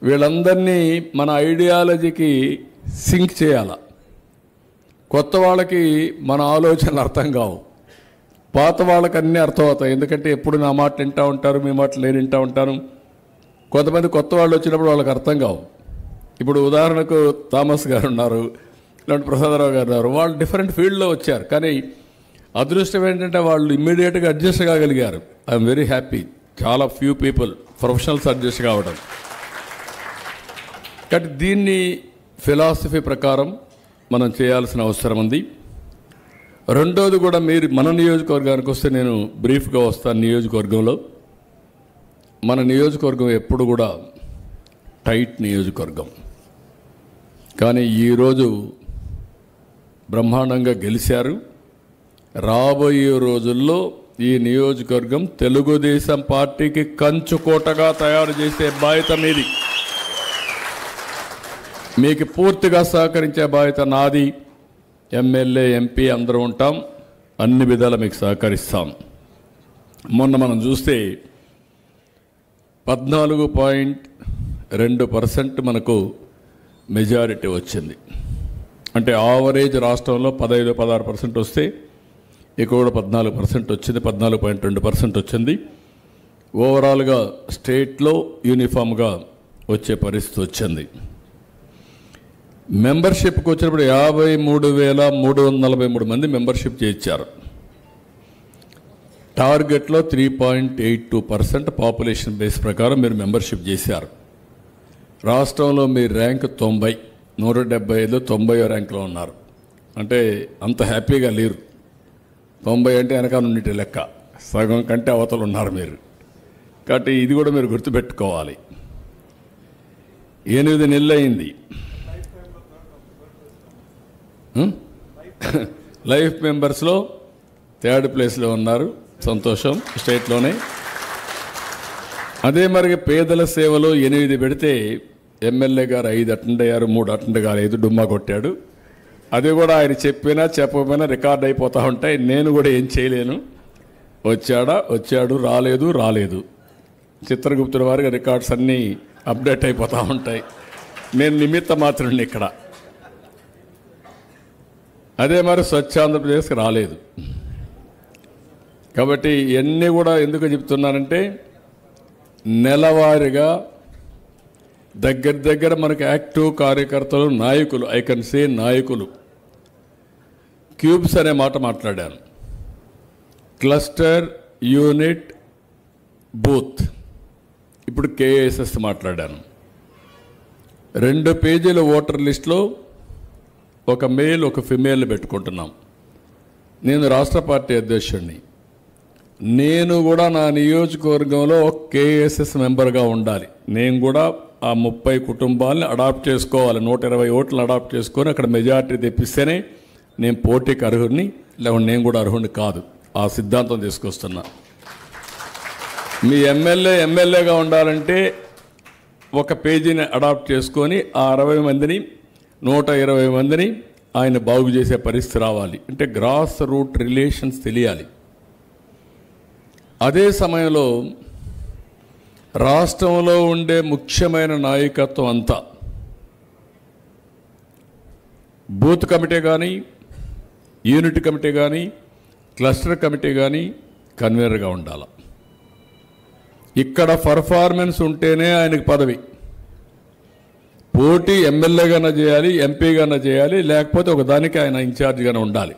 వీళ్ళందరినీ మన ఐడియాలజీకి సింక్ చేయాల. కొత్త వాళ్ళకి మన ఆలోచనలు అర్థం కావు, పాత వాళ్ళకి అన్నీ అర్థమవుతాయి. ఎందుకంటే ఎప్పుడు నా మాట వింటూ ఉంటారు, మీ మాటలు నేను వింటూ ఉంటాను. కొంతమంది కొత్త వాళ్ళు వచ్చినప్పుడు వాళ్ళకి అర్థం కావు. ఇప్పుడు ఉదాహరణకు థామస్ గారు ఉన్నారు, ఇలాంటి ప్రసాదరావు గారు ఉన్నారు. వాళ్ళు డిఫరెంట్ ఫీల్డ్లో వచ్చారు, కానీ అదృష్టం ఏంటంటే వాళ్ళు ఇమ్మీడియట్గా అడ్జస్ట్ కాగలిగారు. I'm very happy. చాలా ఫ్యూ పీపుల్ ప్రొఫెషనల్స్ అడ్జస్ట్ కావడం. కాబట్టి దీన్ని ఫిలాసఫీ ప్రకారం మనం చేయాల్సిన అవసరం ఉంది. రెండోది కూడా మీరు మన నియోజకవర్గానికి వస్తే నేను బ్రీఫ్గా వస్తాను. నియోజకవర్గంలో మన నియోజకవర్గం ఎప్పుడు కూడా టైట్ నియోజకవర్గం, కానీ ఈరోజు బ్రహ్మాండంగా గెలిచారు. రాబోయే రోజుల్లో ఈ నియోజకవర్గం తెలుగుదేశం పార్టీకి కంచుకోటగా తయారు చేసే బాధ్యత మీది. మీకు పూర్తిగా సహకరించే బాధ్యత నాది. ఎమ్మెల్యే, ఎంపీ అందరూ ఉంటాం, అన్ని విధాలా మీకు సహకరిస్తాం. మొన్న మనం చూస్తే 14.2% మనకు మెజారిటీ వచ్చింది. అంటే ఆవరేజ్ రాష్ట్రంలో 15-16% వస్తే ఇక్కడ కూడా 14% వచ్చింది, 14.2% వచ్చింది. ఓవరాల్గా స్టేట్లో యూనిఫామ్గా వచ్చే పరిస్థితి వచ్చింది. మెంబర్షిప్కి వచ్చినప్పుడు 53,343 మంది మెంబర్షిప్ చేయించారు. టార్గెట్లో 3.82% పాపులేషన్ బేస్ ప్రకారం మీరు మెంబర్షిప్ చేశారు. రాష్ట్రంలో మీ ర్యాంక్ 90, 175, 90 ర్యాంకులో ఉన్నారు. అంటే అంత హ్యాపీగా లేరు. 90 అంటే వెనక నుండి లెక్క, సగం కంటే అవతలు ఉన్నారు మీరు. కాబట్టి ఇది కూడా మీరు గుర్తుపెట్టుకోవాలి. 8 నెలలు అయింది. లైఫ్ మెంబర్స్లో 3rd ప్లేస్లో ఉన్నారు. సంతోషం, స్టేట్లోనే. అదే మరి పేదల సేవలో 8 పెడితే ఎమ్మెల్యే గారు 5 అటెండ్ అయ్యారు, 3 అటెండ్ కాలేదు, డుమ్మా కొట్టాడు. అది కూడా ఆయన చెప్పినా చెప్పకపోయినా రికార్డ్ అయిపోతూ ఉంటాయి. నేను కూడా ఏం చేయలేను. వచ్చాడు, రాలేదు. చిత్రగుప్తుడి వారిగా రికార్డ్స్ అన్నీ అప్డేట్ అయిపోతూ ఉంటాయి. నేను నిమిత్త మాత్రుడిని ఇక్కడ. అదే మరి స్వచ్ఛ ఆంధ్రప్రదేశ్కి రాలేదు. కాబట్టి ఇవన్నీ కూడా ఎందుకు చెప్తున్నానంటే నెలవారీగా దగ్గర మనకు యాక్టివ్ కార్యకర్తలు, నాయకులు, ఐ కెన్ సే నాయకులు, క్యూబ్స్ అనే మాట మాట్లాడాను. Cluster, unit, booth. ఇప్పుడు కేఎస్ఎస్ మాట్లాడాను. 2 పేజీల ఓటర్ లిస్టులో ఒక మేల్, ఒక ఫిమేల్ పెట్టుకుంటున్నాం. నేను రాష్ట్ర పార్టీ అధ్యక్షుడిని. నేను కూడా నా నియోజకవర్గంలో ఒక కేఎస్ఎస్ మెంబర్గా ఉండాలి. నేను కూడా ఆ 30 కుటుంబాలని అడాప్ట్ చేసుకోవాలి. 120 ఓట్లు అడాప్ట్ చేసుకొని అక్కడ మెజారిటీ తెప్పిస్తేనే నేను పోటీకి అర్హుడిని, లేకుంటే నేను కూడా అర్హుడిని కాదు. ఆ సిద్ధాంతం తీసుకొస్తున్నా. మీ ఎమ్మెల్యేగా ఉండాలంటే ఒక పేజీని అడాప్ట్ చేసుకొని ఆ 60 మందిని, 120 మందిని ఆయన బాగు చేసే పరిస్థితి రావాలి. అంటే గ్రాస్ రూట్ రిలేషన్స్ తెలియాలి. అదే సమయంలో రాష్ట్రంలో ఉండే ముఖ్యమైన నాయకత్వం అంతా బూత్ కమిటీ కానీ, యూనిట్ కమిటీ కానీ, క్లస్టర్ కమిటీ కానీ కన్వీనర్గా ఉండాలి. ఇక్కడ పర్ఫార్మెన్స్ ఉంటేనే ఆయనకు పదవి. పోటీ ఎమ్మెల్యేగానే చేయాలి, ఎంపీగానే చేయాలి, లేకపోతే ఒకదానికి ఆయన ఇన్ఛార్జిగానే ఉండాలి.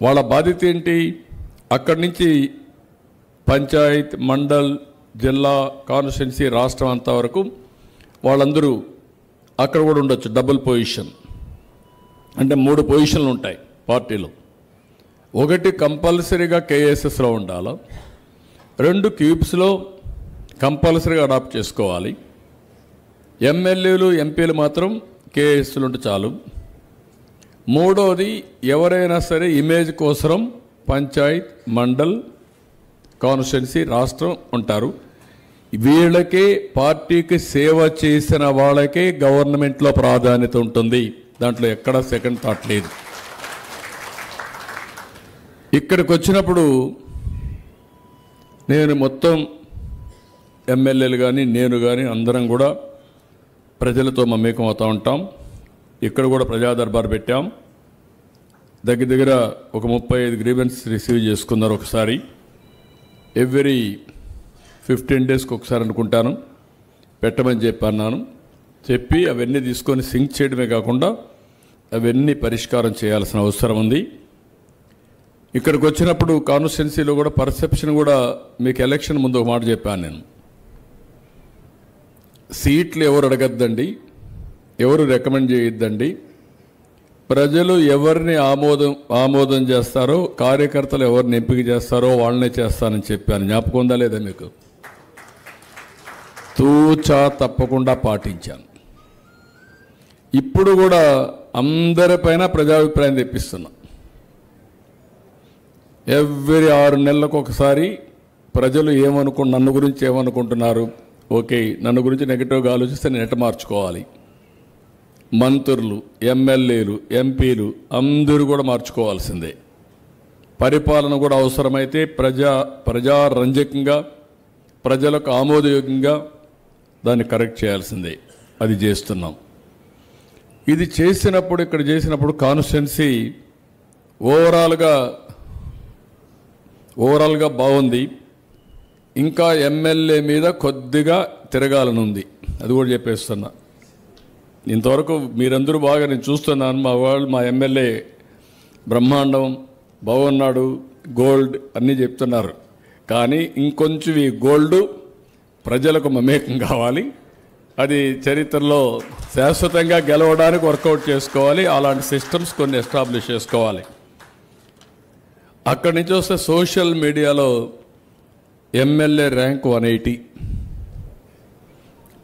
వాళ్ళ బాధ్యత ఏంటి? అక్కడి నుంచి పంచాయత్, మండల్, జిల్లా, కాన్స్టిట్యున్సీ, రాష్ట్రం అంతా వరకు వాళ్ళందరూ అక్కడ కూడా ఉండొచ్చు. డబుల్ పొజిషన్ అంటే 3 పొజిషన్లు ఉంటాయి పార్టీలో. ఒకటి కంపల్సరీగా కేఎస్ఎస్లో ఉండాలి, 2 క్యూబ్స్లో కంపల్సరీగా అడాప్ట్ చేసుకోవాలి. ఎమ్మెల్యేలు, ఎంపీలు మాత్రం కేఎస్లు ఉంటే చాలు. మూడోది, ఎవరైనా సరే ఇమేజ్ కోసం పంచాయత్, మండల్, కాన్స్టిట్యున్సీ, రాష్ట్రం ఉంటారు. వీళ్ళకే, పార్టీకి సేవ చేసిన వాళ్ళకే గవర్నమెంట్లో ప్రాధాన్యత ఉంటుంది. దాంట్లో ఎక్కడ సెకండ్ థాట్ లేదు. ఇక్కడికి వచ్చినప్పుడు నేను మొత్తం ఎమ్మెల్యేలు కానీ, నేను కానీ అందరం కూడా ప్రజలతో మమేకం అవుతూ ఉంటాం. ఇక్కడ కూడా ప్రజా దర్బార్ పెట్టాం. దగ్గర ఒక 35 గ్రీవెన్స్ రిసీవ్ చేసుకున్నారు ఒకసారి. ఎవ్రీ 15 డేస్కి ఒకసారి అనుకుంటాను పెట్టమని చెప్పన్నాను. చెప్పి అవన్నీ తీసుకొని సింక్ చేయడమే కాకుండా అవన్నీ పరిష్కారం చేయాల్సిన అవసరం ఉంది. ఇక్కడికి వచ్చినప్పుడు కాన్స్టిట్యున్సీలో కూడా పర్సెప్షన్ కూడా మీకు ఎలక్షన్ ముందు ఒక మాట చెప్పాను నేను. సీట్లు ఎవరు అడగద్దండి, ఎవరు రికమెండ్ చేయొద్దండి. ప్రజలు ఎవరిని ఆమోదం చేస్తారో, కార్యకర్తలు ఎవరిని ఎంపిక చేస్తారో వాళ్ళనే చేస్తానని చెప్పాను. జ్ఞాపకం ఉందా లేదా మీకు? తూచా తప్పకుండా పాటించాను. ఇప్పుడు కూడా అందరిపైన ప్రజాభిప్రాయం తెప్పిస్తున్నా. ఎవ్రీ 6 నెలలకు ఒకసారి ప్రజలు నన్ను గురించి ఏమనుకుంటున్నారు, ఓకే, నన్ను గురించి నెగిటివ్గా ఆలోచిస్తే నేను ఎట్ట మార్చుకోవాలి. మంత్రులు, ఎమ్మెల్యేలు, ఎంపీలు అందరూ కూడా మార్చుకోవాల్సిందే. పరిపాలన కూడా అవసరమైతే ప్రజారంజకంగా, ప్రజలకు ఆమోదయోగ్యంగా దాన్ని కరెక్ట్ చేయాల్సిందే. అది చేస్తున్నాం. ఇది చేసినప్పుడు, ఇక్కడ చేసినప్పుడు కాన్స్టిట్యున్సీ ఓవరాల్గా బాగుంది. ఇంకా ఎమ్మెల్యే మీద కొద్దిగా తిరగాలనుంది. అది కూడా చెప్పేస్తున్నా. ఇంతవరకు మీరందరూ బాగా నేను చూస్తున్నాను. మా ఎమ్మెల్యే బ్రహ్మాండం, బాగున్నాడు, గోల్డ్ అన్నీ చెప్తున్నారు. కానీ ఇంకొంచెం ఈ గోల్డ్ ప్రజలకు మమేకం కావాలి. అది చరిత్రలో శాశ్వతంగా గెలవడానికి వర్కౌట్ చేసుకోవాలి. అలాంటి సిస్టమ్స్ కొన్ని ఎస్టాబ్లిష్ చేసుకోవాలి. అక్కడి నుంచి వస్తే సోషల్ మీడియాలో ఎమ్మెల్యే ర్యాంక్ 180,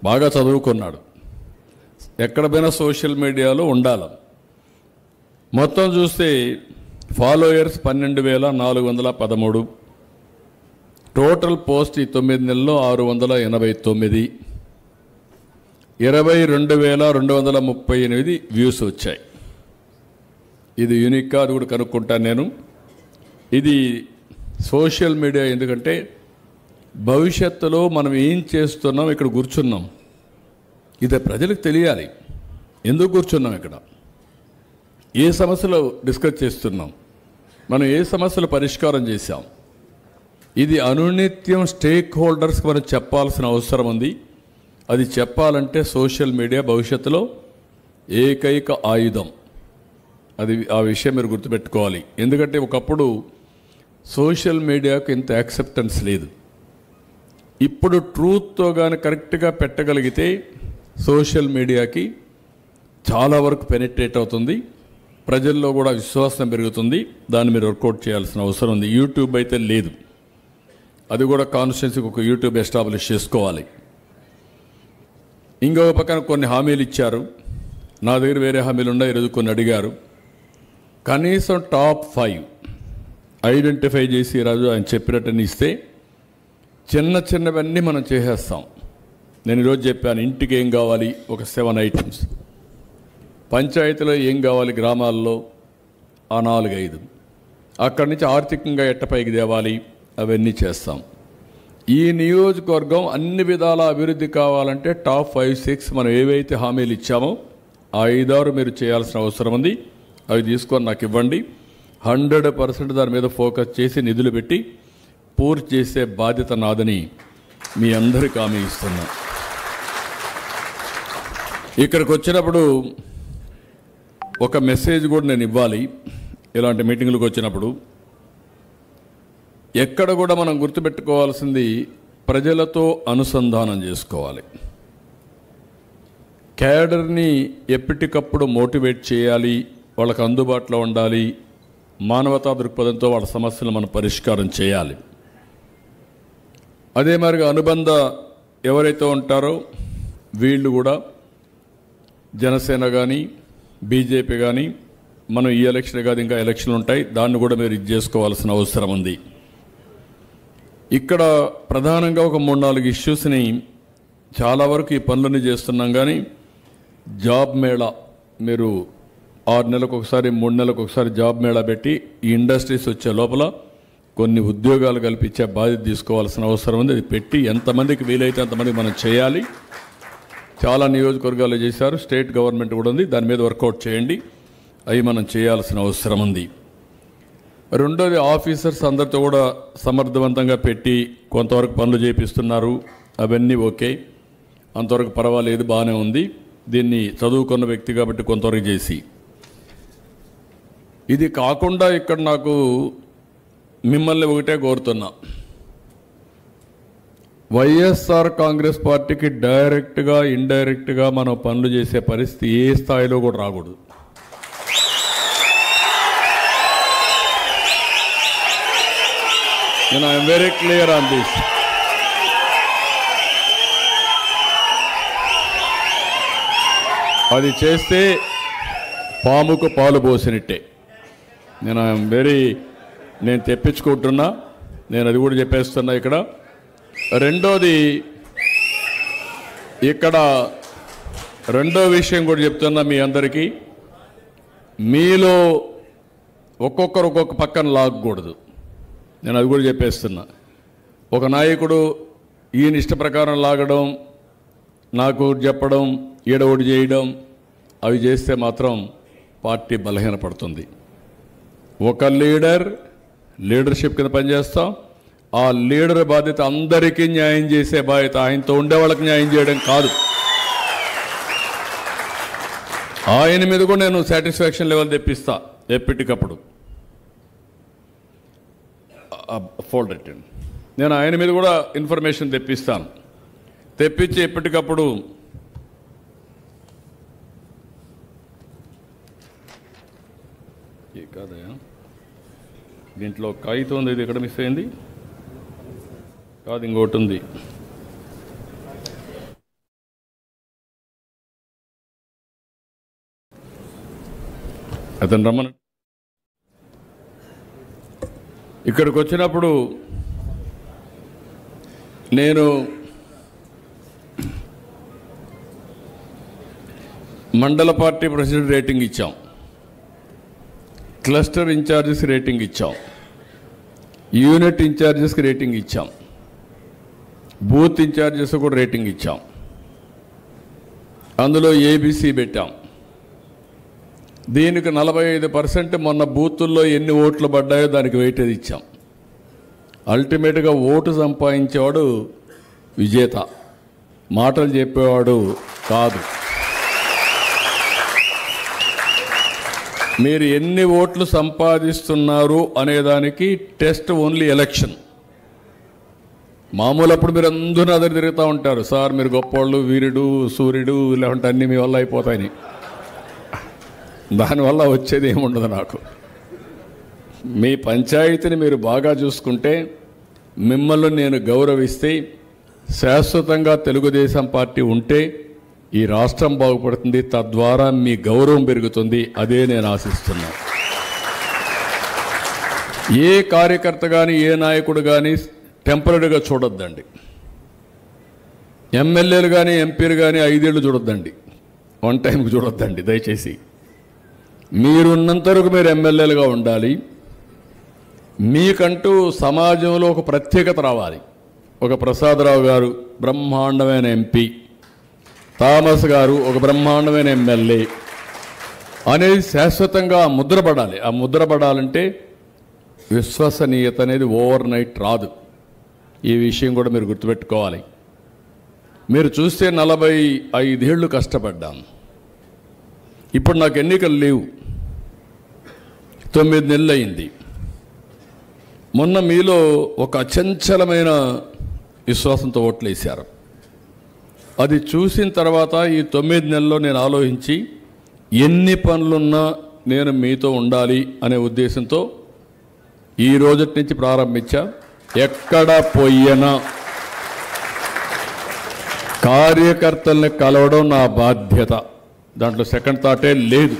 బాగా చదువుకున్నాడు. ఎక్కడ పోయినా సోషల్ మీడియాలో ఉండాలి. మొత్తం చూస్తే ఫాలోయర్స్ 12,413, టోటల్ పోస్ట్ ఈ 9 నెలల్లో 689, 22,238 వ్యూస్ వచ్చాయి. ఇది యూనిక్గా, అది కూడా కనుక్కుంటాను నేను. ఇది సోషల్ మీడియా. ఎందుకంటే భవిష్యత్తులో మనం ఏం చేస్తున్నాం, ఇక్కడ కూర్చున్నాం, ఇది ప్రజలకు తెలియాలి. ఎందుకు కూర్చున్నాం, ఇక్కడ ఏ సమస్యలు డిస్కస్ చేస్తున్నాం, మనం ఏ సమస్యలు పరిష్కారం చేశాం, ఇది అనునిత్యం స్టేక్ హోల్డర్స్కి మనం చెప్పాల్సిన అవసరం ఉంది. అది చెప్పాలంటే సోషల్ మీడియా భవిష్యత్తులో ఏకైక ఆయుధం. ఆ విషయం మీరు గుర్తుపెట్టుకోవాలి. ఎందుకంటే ఒకప్పుడు సోషల్ మీడియాకు ఇంత యాక్సెప్టెన్స్ లేదు. ఇప్పుడు ట్రూత్తో కానీ కరెక్ట్గా పెట్టగలిగితే సోషల్ మీడియాకి చాలా వరకు పెనిట్రేట్ అవుతుంది. ప్రజల్లో కూడా విశ్వాసం పెరుగుతుంది. దాన్ని మీరు వర్కౌట్ చేయాల్సిన అవసరం ఉంది. యూట్యూబ్ అయితే లేదు. అది కూడా కాన్స్టిట్యున్సీకి ఒక యూట్యూబ్ ఎస్టాబ్లిష్ చేసుకోవాలి. ఇంకొక పక్కన కొన్ని హామీలు ఇచ్చారు. నా దగ్గర వేరే హామీలు ఉన్నాయి, ఈరోజు కొన్ని అడిగారు. కనీసం టాప్ 5 ఐడెంటిఫై చేసి ఈరోజు ఆయన చెప్పినట్టని ఇస్తే చిన్నవన్నీ మనం చేసేస్తాం. నేను ఈరోజు చెప్పాను, ఇంటికి ఏం కావాలి ఒక 7 ఐటమ్స్, పంచాయతీలో ఏం కావాలి గ్రామాల్లో ఆ 4-5, అక్కడి నుంచి ఆర్థికంగా ఎట్టపైకి తేవాలి, అవన్నీ చేస్తాం. ఈ నియోజకవర్గం అన్ని విధాల అభివృద్ధి కావాలంటే టాప్ 5, 6 మనం ఏవైతే హామీలు ఇచ్చామో ఆ 5, 6 మీరు చేయాల్సిన అవసరం ఉంది. అవి తీసుకొని నాకు ఇవ్వండి. 100% దాని మీద ఫోకస్ చేసి నిధులు పెట్టి పూర్తి చేసే బాధ్యత నాదని మీ అందరికీ హామీ ఇస్తున్నా. ఇక్కడికి వచ్చినప్పుడు ఒక మెసేజ్ కూడా నేను ఇవ్వాలి. ఇలాంటి మీటింగులకు వచ్చినప్పుడు ఎక్కడ కూడా మనం గుర్తుపెట్టుకోవాల్సింది ప్రజలతో అనుసంధానం చేసుకోవాలి. క్యాడర్ని ఎప్పటికప్పుడు మోటివేట్ చేయాలి, వాళ్ళకు అందుబాటులో ఉండాలి, మానవతా దృక్పథంతో వాళ్ళ సమస్యలు మనం పరిష్కారం చేయాలి. అదే మరిగా అనుబంధ ఎవరైతే ఉంటారో వీళ్ళు కూడా జనసేన కానీ బీజేపీ కానీ మనం ఈ ఎలక్షన్ కాదు ఇంకా ఎలక్షన్లు ఉంటాయి, దాన్ని కూడా మీరు ఇది చేసుకోవాల్సిన అవసరం ఉంది. ఇక్కడ ప్రధానంగా ఒక 3-4 ఇష్యూస్ని చాలా వరకు ఈ పనులన్నీ చేస్తున్నాం. కానీ జాబ్ మేళా మీరు 6 నెలలకు ఒకసారి 3 నెలలకు ఒకసారి జాబ్ మేళా పెట్టి ఈ ఇండస్ట్రీస్ వచ్చే లోపల కొన్ని ఉద్యోగాలు కల్పించే బాధ్యత తీసుకోవాల్సిన అవసరం ఉంది. అది పెట్టి ఎంతమందికి వీలైతే అంతమందికి మనం చేయాలి. చాలా నియోజకవర్గాలు చేశారు, స్టేట్ గవర్నమెంట్ కూడా ఉంది, దాని మీద వర్కౌట్ చేయండి. అవి మనం చేయాల్సిన అవసరం ఉంది. రెండోది ఆఫీసర్స్ అందరితో కూడా సమర్థవంతంగా పెట్టి కొంతవరకు పనులు చేపిస్తున్నారు, అవన్నీ ఓకే, అంతవరకు పర్వాలేదు, బాగానే ఉంది. దీన్ని చదువుకున్న వ్యక్తి కాబట్టి కొంతవరకు చేసి, ఇది కాకుండా ఇక్కడ నాకు మిమ్మల్ని ఒకటే కోరుతున్నా, వైఎస్ఆర్ కాంగ్రెస్ పార్టీకి డైరెక్ట్గా ఇండైరెక్ట్గా మనం పనులు చేసే పరిస్థితి ఏ స్థాయిలో కూడా రాకూడదు. And I am very clear on this. అది చేస్తే పాముకు పాలు పోసినట్టే. నేను తెప్పించుకుంటున్నా, నేను అది కూడా చెప్పేస్తున్నా ఇక్కడ. రెండోది, ఇక్కడ రెండో విషయం కూడా చెప్తున్నా మీ అందరికీ, మీలో ఒక్కొక్కరు ఒక్కొక్క పక్కన లాగకూడదు. నేను అది కూడా చెప్పేస్తున్నా. ఒక నాయకుడు ఈయన ఇష్ట ప్రకారం లాగడం, నాకు చెప్పడం, ఈడోడి చేయడం, అవి చేస్తే మాత్రం పార్టీ బలహీనపడుతుంది. ఒక లీడర్షిప్ కింద పనిచేస్తాం. ఆ లీడర్ బాధ్యత అందరికీ న్యాయం చేసే బాధ్యత, ఆయనతో ఉండే వాళ్ళకి న్యాయం చేయడం కాదు. ఆయన మీద కూడా నేను సాటిస్ఫాక్షన్ లెవెల్ తెప్పిస్తా ఎప్పటికప్పుడు. ఫోల్డర్ నేను ఆయన మీద కూడా ఇన్ఫర్మేషన్ తెప్పిస్తాను. తెప్పించి ఎప్పటికప్పుడు కాదయా, దీంట్లో కాగితం ఉంది, ఇది ఎక్కడ మిస్ అయింది కాదు, ఇంకోటి ఉంది. అతను రమ్మని ఇక్కడికి వచ్చినప్పుడు నేను మండల పార్టీ ప్రెసిడెంట్ రేటింగ్ ఇచ్చాం, క్లస్టర్ ఇన్ఛార్జెస్ రేటింగ్ ఇచ్చాం, యూనిట్ ఇన్ఛార్జెస్కి రేటింగ్ ఇచ్చాం, బూత్ ఇన్ఛార్జెస్ కూడా రేటింగ్ ఇచ్చాం. అందులో ఏబీసీ పెట్టాం. దీనికి 45% మొన్న బూతుల్లో ఎన్ని ఓట్లు పడ్డాయో దానికి వెయిటేజ్ ఇచ్చాం. అల్టిమేట్గా ఓటు సంపాదించేవాడు విజేత, మాటలు చెప్పేవాడు కాదు. మీరు ఎన్ని ఓట్లు సంపాదిస్తున్నారు అనేదానికి టెస్ట్ ఓన్లీ ఎలక్షన్. మామూలు అప్పుడు మీరు అందరూ అదరు తిరుగుతూ ఉంటారు, సార్ మీరు గొప్పోళ్ళు, వీరుడు, సూర్యుడు, లేకుంటే అన్నీ మీ వల్ల అయిపోతాయని. దానివల్ల వచ్చేది ఏముండదు. నాకు మీ పంచాయతీని మీరు బాగా చూసుకుంటే, మిమ్మల్ని నేను గౌరవిస్తే, శాశ్వతంగా తెలుగుదేశం పార్టీ ఉంటే ఈ రాష్ట్రం బాగుపడుతుంది, తద్వారా మీ గౌరవం పెరుగుతుంది. అదే నేను ఆశిస్తున్నాను. ఏ కార్యకర్త కానీ ఏ నాయకుడు కానీ టెంపరీగా చూడొద్దండి. ఎమ్మెల్యేలు కానీ ఎంపీలు కానీ 5 ఏళ్ళు చూడొద్దండి, 1 టైంకి చూడొద్దండి దయచేసి. మీరున్నంత వరకు మీరు ఎమ్మెల్యేలుగా ఉండాలి, మీకంటూ సమాజంలో ఒక ప్రత్యేకత రావాలి. ఒక ప్రసాదరావు గారు బ్రహ్మాండమైన ఎంపీ, థామస్ గారు ఒక బ్రహ్మాండమైన ఎమ్మెల్యే అనేది శాశ్వతంగా ముద్రపడాలి. ఆ ముద్రపడాలంటే విశ్వసనీయత అనేది ఓవర్ నైట్ రాదు. ఈ విషయం కూడా మీరు గుర్తుపెట్టుకోవాలి. మీరు చూస్తే 45 ఏళ్ళు కష్టపడ్డాను. ఇప్పుడు నాకు ఎన్నికలు లేవు, 9 నెలలు అయింది. మొన్న మీలో ఒక అచంచలమైన విశ్వాసంతో ఓట్లేశారు. అది చూసిన తర్వాత ఈ 9 నెలల్లో నేను ఆలోచించి ఎన్ని పనులున్నా నేను మీతో ఉండాలి అనే ఉద్దేశంతో ఈ రోజటి నుంచి ప్రారంభించా. ఎక్కడ పోయినా కార్యకర్తల్ని కలవడం నా బాధ్యత, దాంట్లో సెకండ్ థాటే లేదు.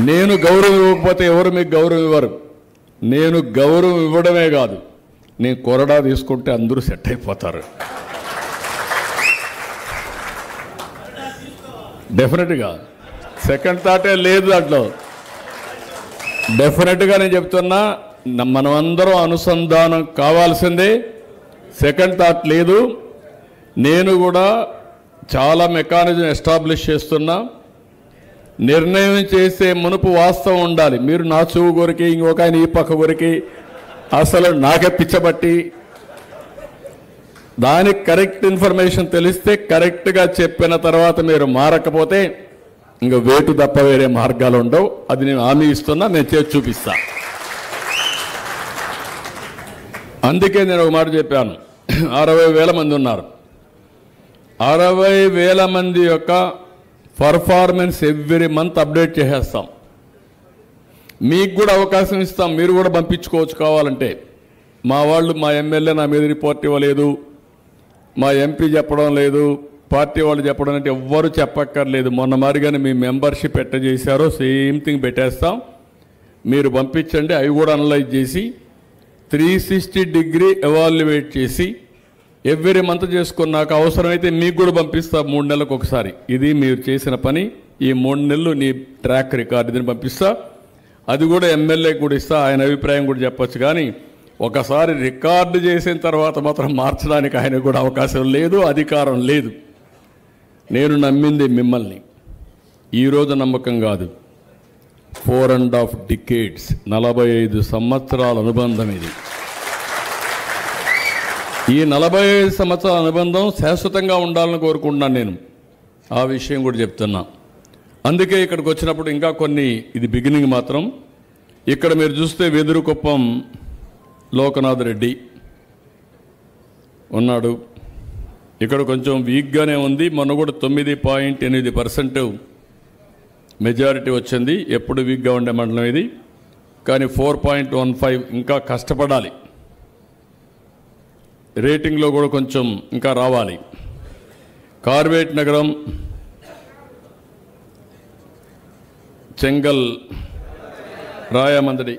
నేను గౌరవం ఇవ్వకపోతే ఎవరు మీకు గౌరవం ఇవ్వరు. నేను గౌరవం ఇవ్వడమే కాదు, నేను కొరడా తీసుకుంటే అందరూ సెట్ అయిపోతారు. డెఫినెట్గా సెకండ్ థాటే లేదు దాంట్లో. డెఫినెట్గా నేను చెప్తున్నా, మనమందరం అనుసంధానం కావాల్సిందే. సెకండ్ థాట్ లేదు. నేను కూడా చాలా మెకానిజం ఎస్టాబ్లిష్ చేస్తున్నా. నిర్ణయం చేసే మునుపు వాస్తవం ఉండాలి. మీరు నా చెవు కొరికి, ఇంకొక ఆయన ఈ పక్క కొరికి, అసలు నాకే పిచ్చబట్టి దానికి కరెక్ట్ ఇన్ఫర్మేషన్ తెలిస్తే కరెక్ట్గా చెప్పిన తర్వాత మీరు మారకపోతే ఇంక వేటు తప్ప వేరే మార్గాలు ఉండవు. అది నేను హామీ ఇస్తున్నా, నేను చేసి చూపిస్తా. అందుకే నేను ఒక మాట చెప్పాను, 60,000 మంది ఉన్నారు. 60,000 మంది యొక్క పర్ఫార్మెన్స్ ఎవ్రీ మంత్ అప్డేట్ చేసేస్తాం. మీకు కూడా అవకాశం ఇస్తాం, మీరు కూడా పంపించుకోవచ్చు కావాలంటే. మా వాళ్ళు, మా ఎమ్మెల్యే నా మీద రిపోర్ట్ ఇవ్వలేదు, మా ఎంపీ చెప్పడం లేదు, పార్టీ వాళ్ళు చెప్పడం అంటే ఎవ్వరు చెప్పక్కర్లేదు. మొన్న మారిగానే మీ మెంబర్షిప్ ఎట్ట చేశారో సేమ్ థింగ్ పెట్టేస్తాం. మీరు పంపించండి. అవి కూడా అనలైజ్ చేసి 360 డిగ్రీ ఎవాల్యుయేట్ చేసి ఎవ్రీ మంత్ చేసుకున్నాక అవసరమైతే మీకు కూడా పంపిస్తా 3 నెలలకు ఒకసారి. ఇది మీరు చేసిన పని, ఈ 3 నెలలు నీ ట్రాక్ రికార్డు దీన్ని పంపిస్తా. అది కూడా ఎమ్మెల్యే కూడా ఇస్తా, ఆయన అభిప్రాయం కూడా చెప్పచ్చు. కానీ ఒకసారి రికార్డు చేసిన తర్వాత మాత్రం మార్చడానికి ఆయనకు కూడా అవకాశం లేదు, అధికారం లేదు. నేను నమ్మింది మిమ్మల్ని. ఈరోజు నమ్మకం కాదు, 4.5 decades, 45 సంవత్సరాల అనుబంధం ఇది. ఈ 45 సంవత్సరాల అనుబంధం శాశ్వతంగా ఉండాలని కోరుకుంటున్నాను నేను. ఆ విషయం కూడా చెప్తున్నా. అందుకే ఇక్కడికి వచ్చినప్పుడు ఇంకా కొన్ని, ఇది బిగినింగ్ మాత్రం. ఇక్కడ మీరు చూస్తే వెదురుకుప్పం లోకనాథ్ రెడ్డి ఉన్నాడు. ఇక్కడ కొంచెం వీక్గానే ఉంది. మొన్న కూడా 9.8% మెజారిటీ వచ్చింది. ఎప్పుడు వీక్గా ఉండే మండలం ఇది. కానీ 4.15 ఇంకా కష్టపడాలి. రేటింగ్లో కూడా కొంచెం ఇంకా రావాలి. కార్వేట్ నగరం, చెంగల్, రాయమందడి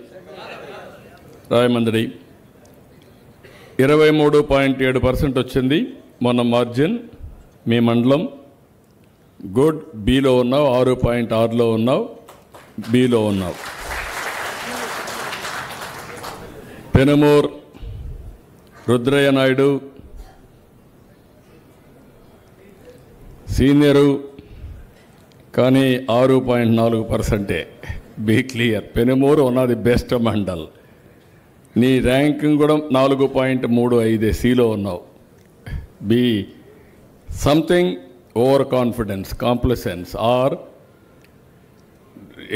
23.7% వచ్చింది మొన్న మార్జిన్. మీ మండలం గుడ్. బిలో ఉన్నావు, 6.6లో ఉన్నావు, బిలో ఉన్నావు. పెనుమూర్ రుద్రయ్య నాయుడు సీనియరు, కానీ 6.4%. Be clear. పెనుమూరు ఉన్నది బెస్ట్ మండల్. నీ ర్యాంకింగ్ కూడా 4.35 సిలో ఉన్నావు. Be something overconfidence, complacence, or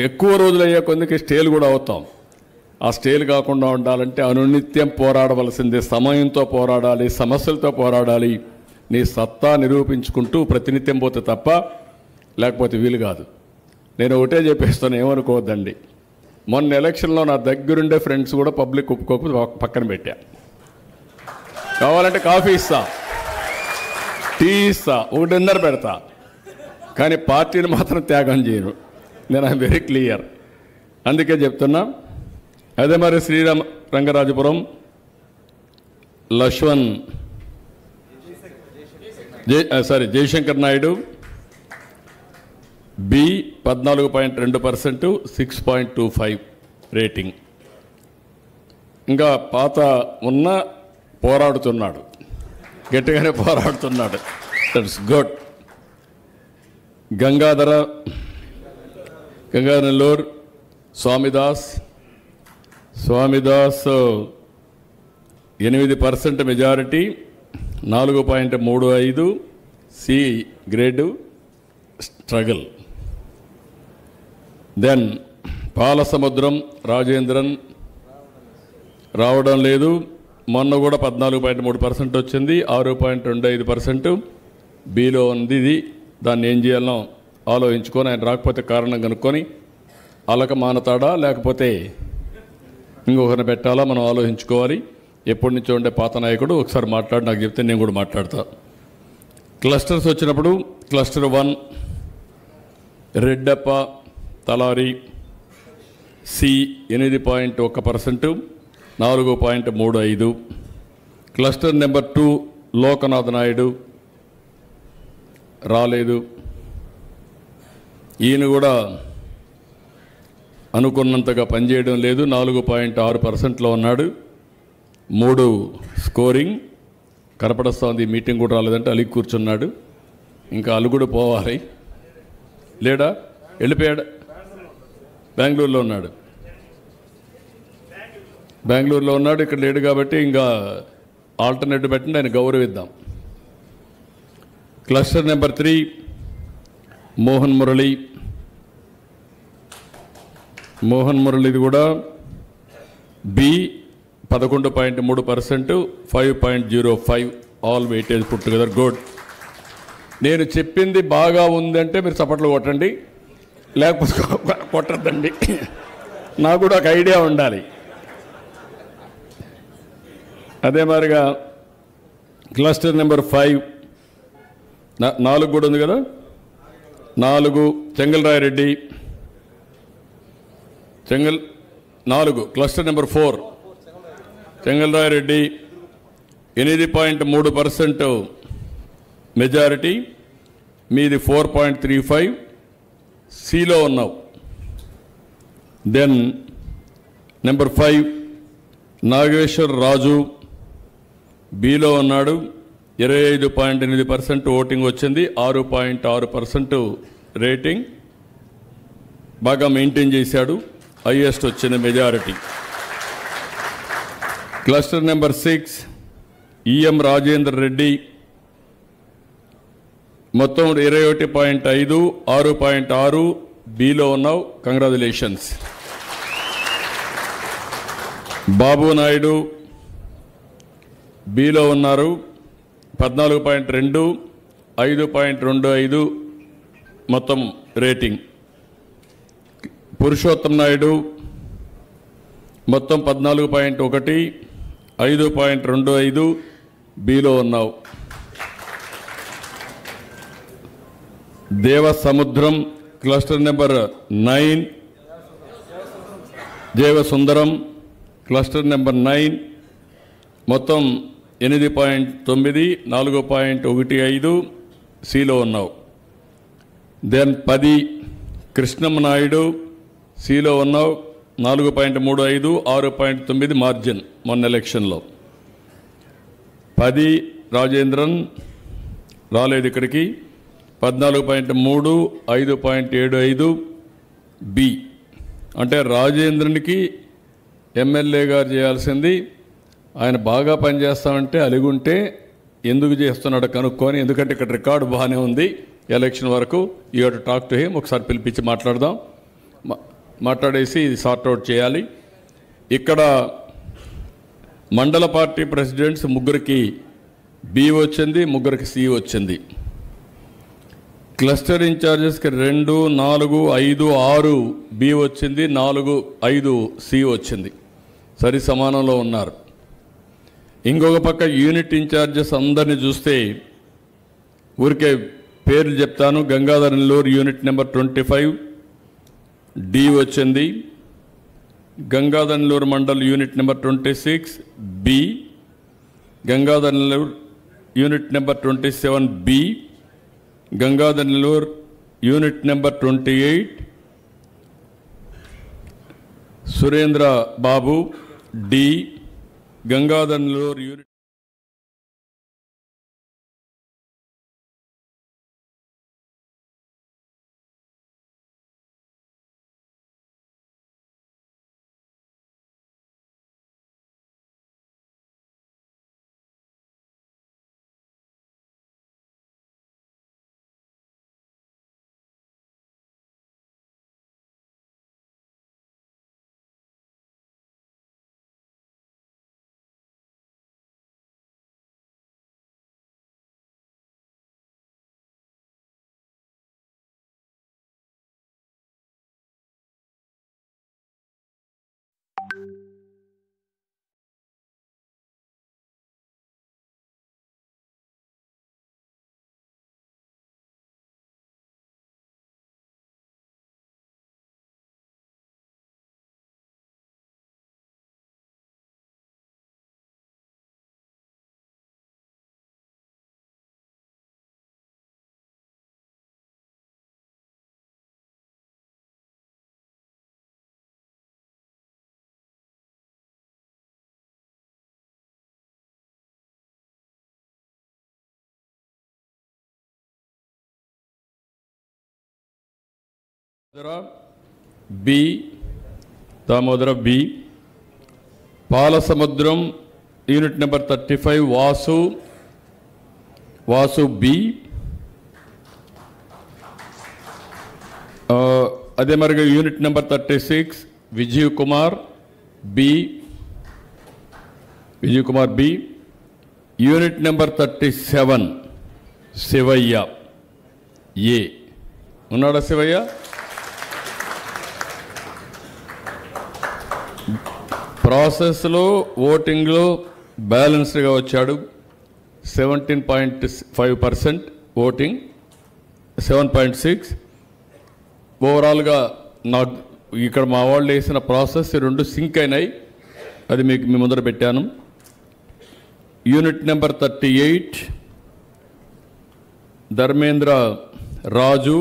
ఎక్కువ రోజులు అయ్యే కొందికి స్టేల్ కూడా అవుతాం. ఆ స్టేల్ కాకుండా ఉండాలంటే అనునిత్యం పోరాడవలసిందే. సమయంతో పోరాడాలి, సమస్యలతో పోరాడాలి. నీ సత్తా నిరూపించుకుంటూ ప్రతినిత్యం పోతే తప్ప లేకపోతే వీలు కాదు. నేను ఒకటే చెప్పేస్తాను, ఏమనుకోవద్దండి. మొన్న ఎలక్షన్లో నా దగ్గరుండే ఫ్రెండ్స్ కూడా పబ్లిక్ ఒప్పుకోకపోతే పక్కన పెట్టా. కావాలంటే కాఫీ ఇస్తా, టీ ఇస్తా, 1.5 పెడతా, కానీ పార్టీని మాత్రం త్యాగం చేయను. నేను ఐఎమ్ వెరీ క్లియర్. అందుకే చెప్తున్నా. అదే మరి శ్రీరామ రంగరాజపురం లక్ష్మణ్ జయశంకర్ నాయుడు బి 14.2%, 6.25 రేటింగ్. ఇంకా పాత ఉన్న పోరాడుతున్నాడు, గట్టిగానే పోరాడుతున్నాడు. That's good. Gangadhar Swamidas 8% majority, 4.35 C grade struggle. Then Palasamudram Rajendran రావడం లేదు. మొన్న కూడా 14.3% వచ్చింది, 6.25% బిలో ఉంది. ఇది దాన్ని ఏం చేయాలనో ఆలోచించుకొని ఆయన రాకపోతే కారణం కనుక్కొని అలక మానతాడా లేకపోతే ఇంకొకరిని పెట్టాలా మనం ఆలోచించుకోవాలి. ఎప్పటి నుంచో ఉండే పాత నాయకుడు ఒకసారి మాట్లాడి నాకు చెప్తే నేను కూడా మాట్లాడతా. క్లస్టర్స్ వచ్చినప్పుడు cluster 1 Reddappa Talari C 8.1%, 4.35. Cluster number 2 Loknath Naidu రాలేదు. ఈయన కూడా అనుకున్నంతగా పనిచేయడం లేదు, 4.6%లో ఉన్నాడు. 3 స్కోరింగ్ కనపడస్తోంది. మీటింగ్ కూడా రాలేదంటే అలిగి కూర్చున్నాడు. ఇంకా అలుగుడు పోవాలి. లేడా, వెళ్ళిపోయాడు, బెంగళూరులో ఉన్నాడు. ఇక్కడ లేడు కాబట్టి ఇంకా ఆల్టర్నేటివ్ పెట్టండి, ఆయన గౌరవిద్దాం. క్లస్టర్ నెంబర్ 3 మోహన్ మురళిది కూడా బి 11.3%, 5.05 all weightage put together. Good. నేను చెప్పింది బాగా ఉందంటే మీరు చప్పట్లు కొట్టండి, లేకపోతే కొట్టద్దండి. నాకు కూడా ఒక ఐడియా ఉండాలి. అదే మాదిరిగా క్లస్టర్ నెంబర్ 5 4 కూడా ఉంది కదా. 4 చెంగల్రాయరెడ్డి 4. క్లస్టర్ నెంబర్ 4 చెంగల్రాయరెడ్డి 8.3% మెజారిటీ, మీది 4.35 సిలో ఉన్నావు. దెన్ నెంబర్ 5 నాగేశ్వర్ రాజు బిలో ఉన్నాడు, 25.8% ఓటింగ్ వచ్చింది, 6.6% రేటింగ్. బాగా మెయింటైన్ చేశాడు, హైయెస్ట్ వచ్చిన majority. Cluster number 6 EM Rajender Reddy మొత్తం 21.5, 6.6 బిలో ఉన్నావు, కంగ్రాచులేషన్స్. బాబు నాయుడు బిలో ఉన్నారు, 14.2, 5.25 మొత్తం రేటింగ్. పురుషోత్తం నాయుడు మొత్తం 14.1, 5.25 బిలో ఉన్నావు. దేవసముద్రం క్లస్టర్ నెంబర్ 9 దేవసుందరం క్లస్టర్ నెంబర్ 9 మొత్తం 8.9, 4.15 సిలో ఉన్నావు. దెన్ 10 కృష్ణం నాయుడు సిలో ఉన్నావు, 4.35, 6.9 మార్జిన్ మొన్న ఎలక్షన్లో. 10 రాజేంద్రన్ రాలేదు ఇక్కడికి, 14.3, 5.75 బి. అంటే రాజేంద్రన్కి ఎమ్మెల్యే గారు చేయాల్సింది, ఆయన బాగా పనిచేస్తామంటే అలిగుంటే ఎందుకు చేస్తున్నాడో కనుక్కొని, ఎందుకంటే ఇక్కడ రికార్డు బాగానే ఉంది ఎలక్షన్ వరకు. You have to talk to him. ఒకసారి పిలిపించి మాట్లాడేసి ఇది సార్ట్అవుట్ చేయాలి. ఇక్కడ మండల పార్టీ ప్రెసిడెంట్స్ 3కి బి వచ్చింది, 3కి సి వచ్చింది. క్లస్టర్ ఇన్ఛార్జెస్కి 2, 4, 5, 6 బి వచ్చింది, 4, 5 సి వచ్చింది. సరి సమానంలో ఉన్నారు. ఇంకొక పక్క యూనిట్ ఇన్ఛార్జెస్ అందరినీ చూస్తే ఊరికే పేర్లు చెప్తాను. Gangadhar Nellore unit number 25 D వచ్చింది. Gangadhar Nellore mandal unit number 26 B. Gangadhar Nellore unit number 27 B. Gangadhar Nellore unit number 28 Surendra Babu D. Gangadhar Nellore unit B Damodara B Palasamudram unit number 35 Vasu B అదే మరిగా unit number 36 Vijay Kumar B unit number 37 Shivayya A ఉన్నాడా శివయ్య ప్రాసెస్లో ఓటింగ్లో బ్యాలెన్స్డ్గా వచ్చాడు 17.5% ఓటింగ్ 7.6 ఓవరాల్గా నాకు ఇక్కడ మా వాళ్ళు వేసిన ప్రాసెస్ రెండు సింక్ అయినాయి అది మీకు మీ ముందర పెట్టాను unit number 38 Dharmendra Raju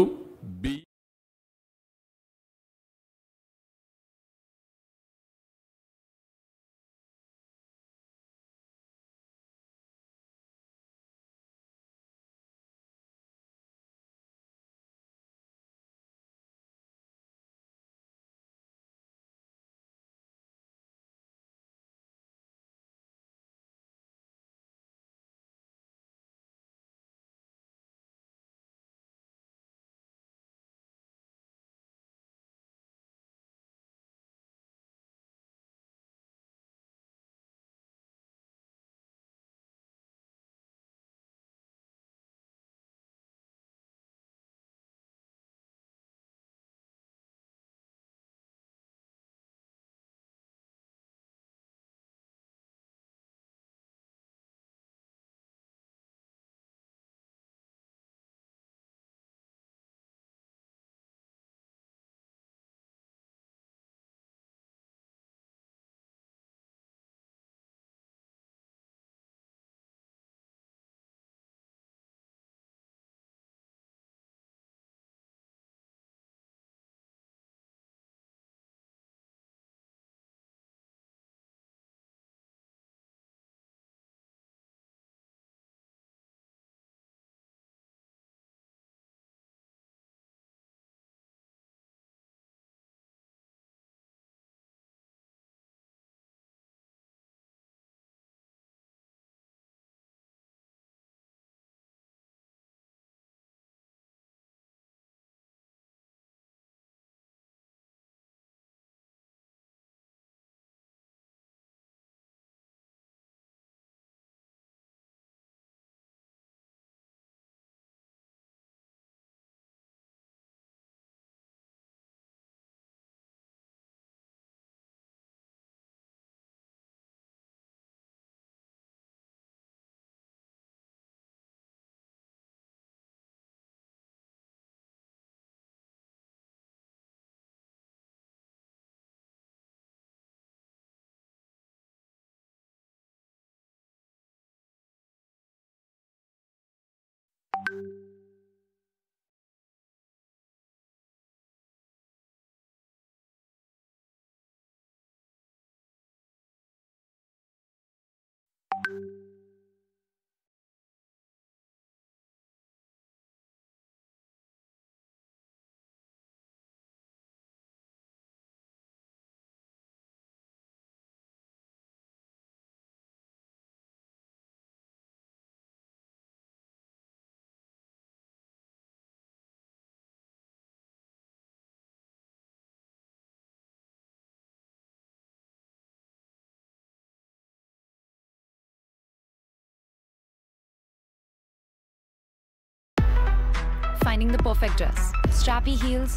finding the perfect dress. Strappy heels,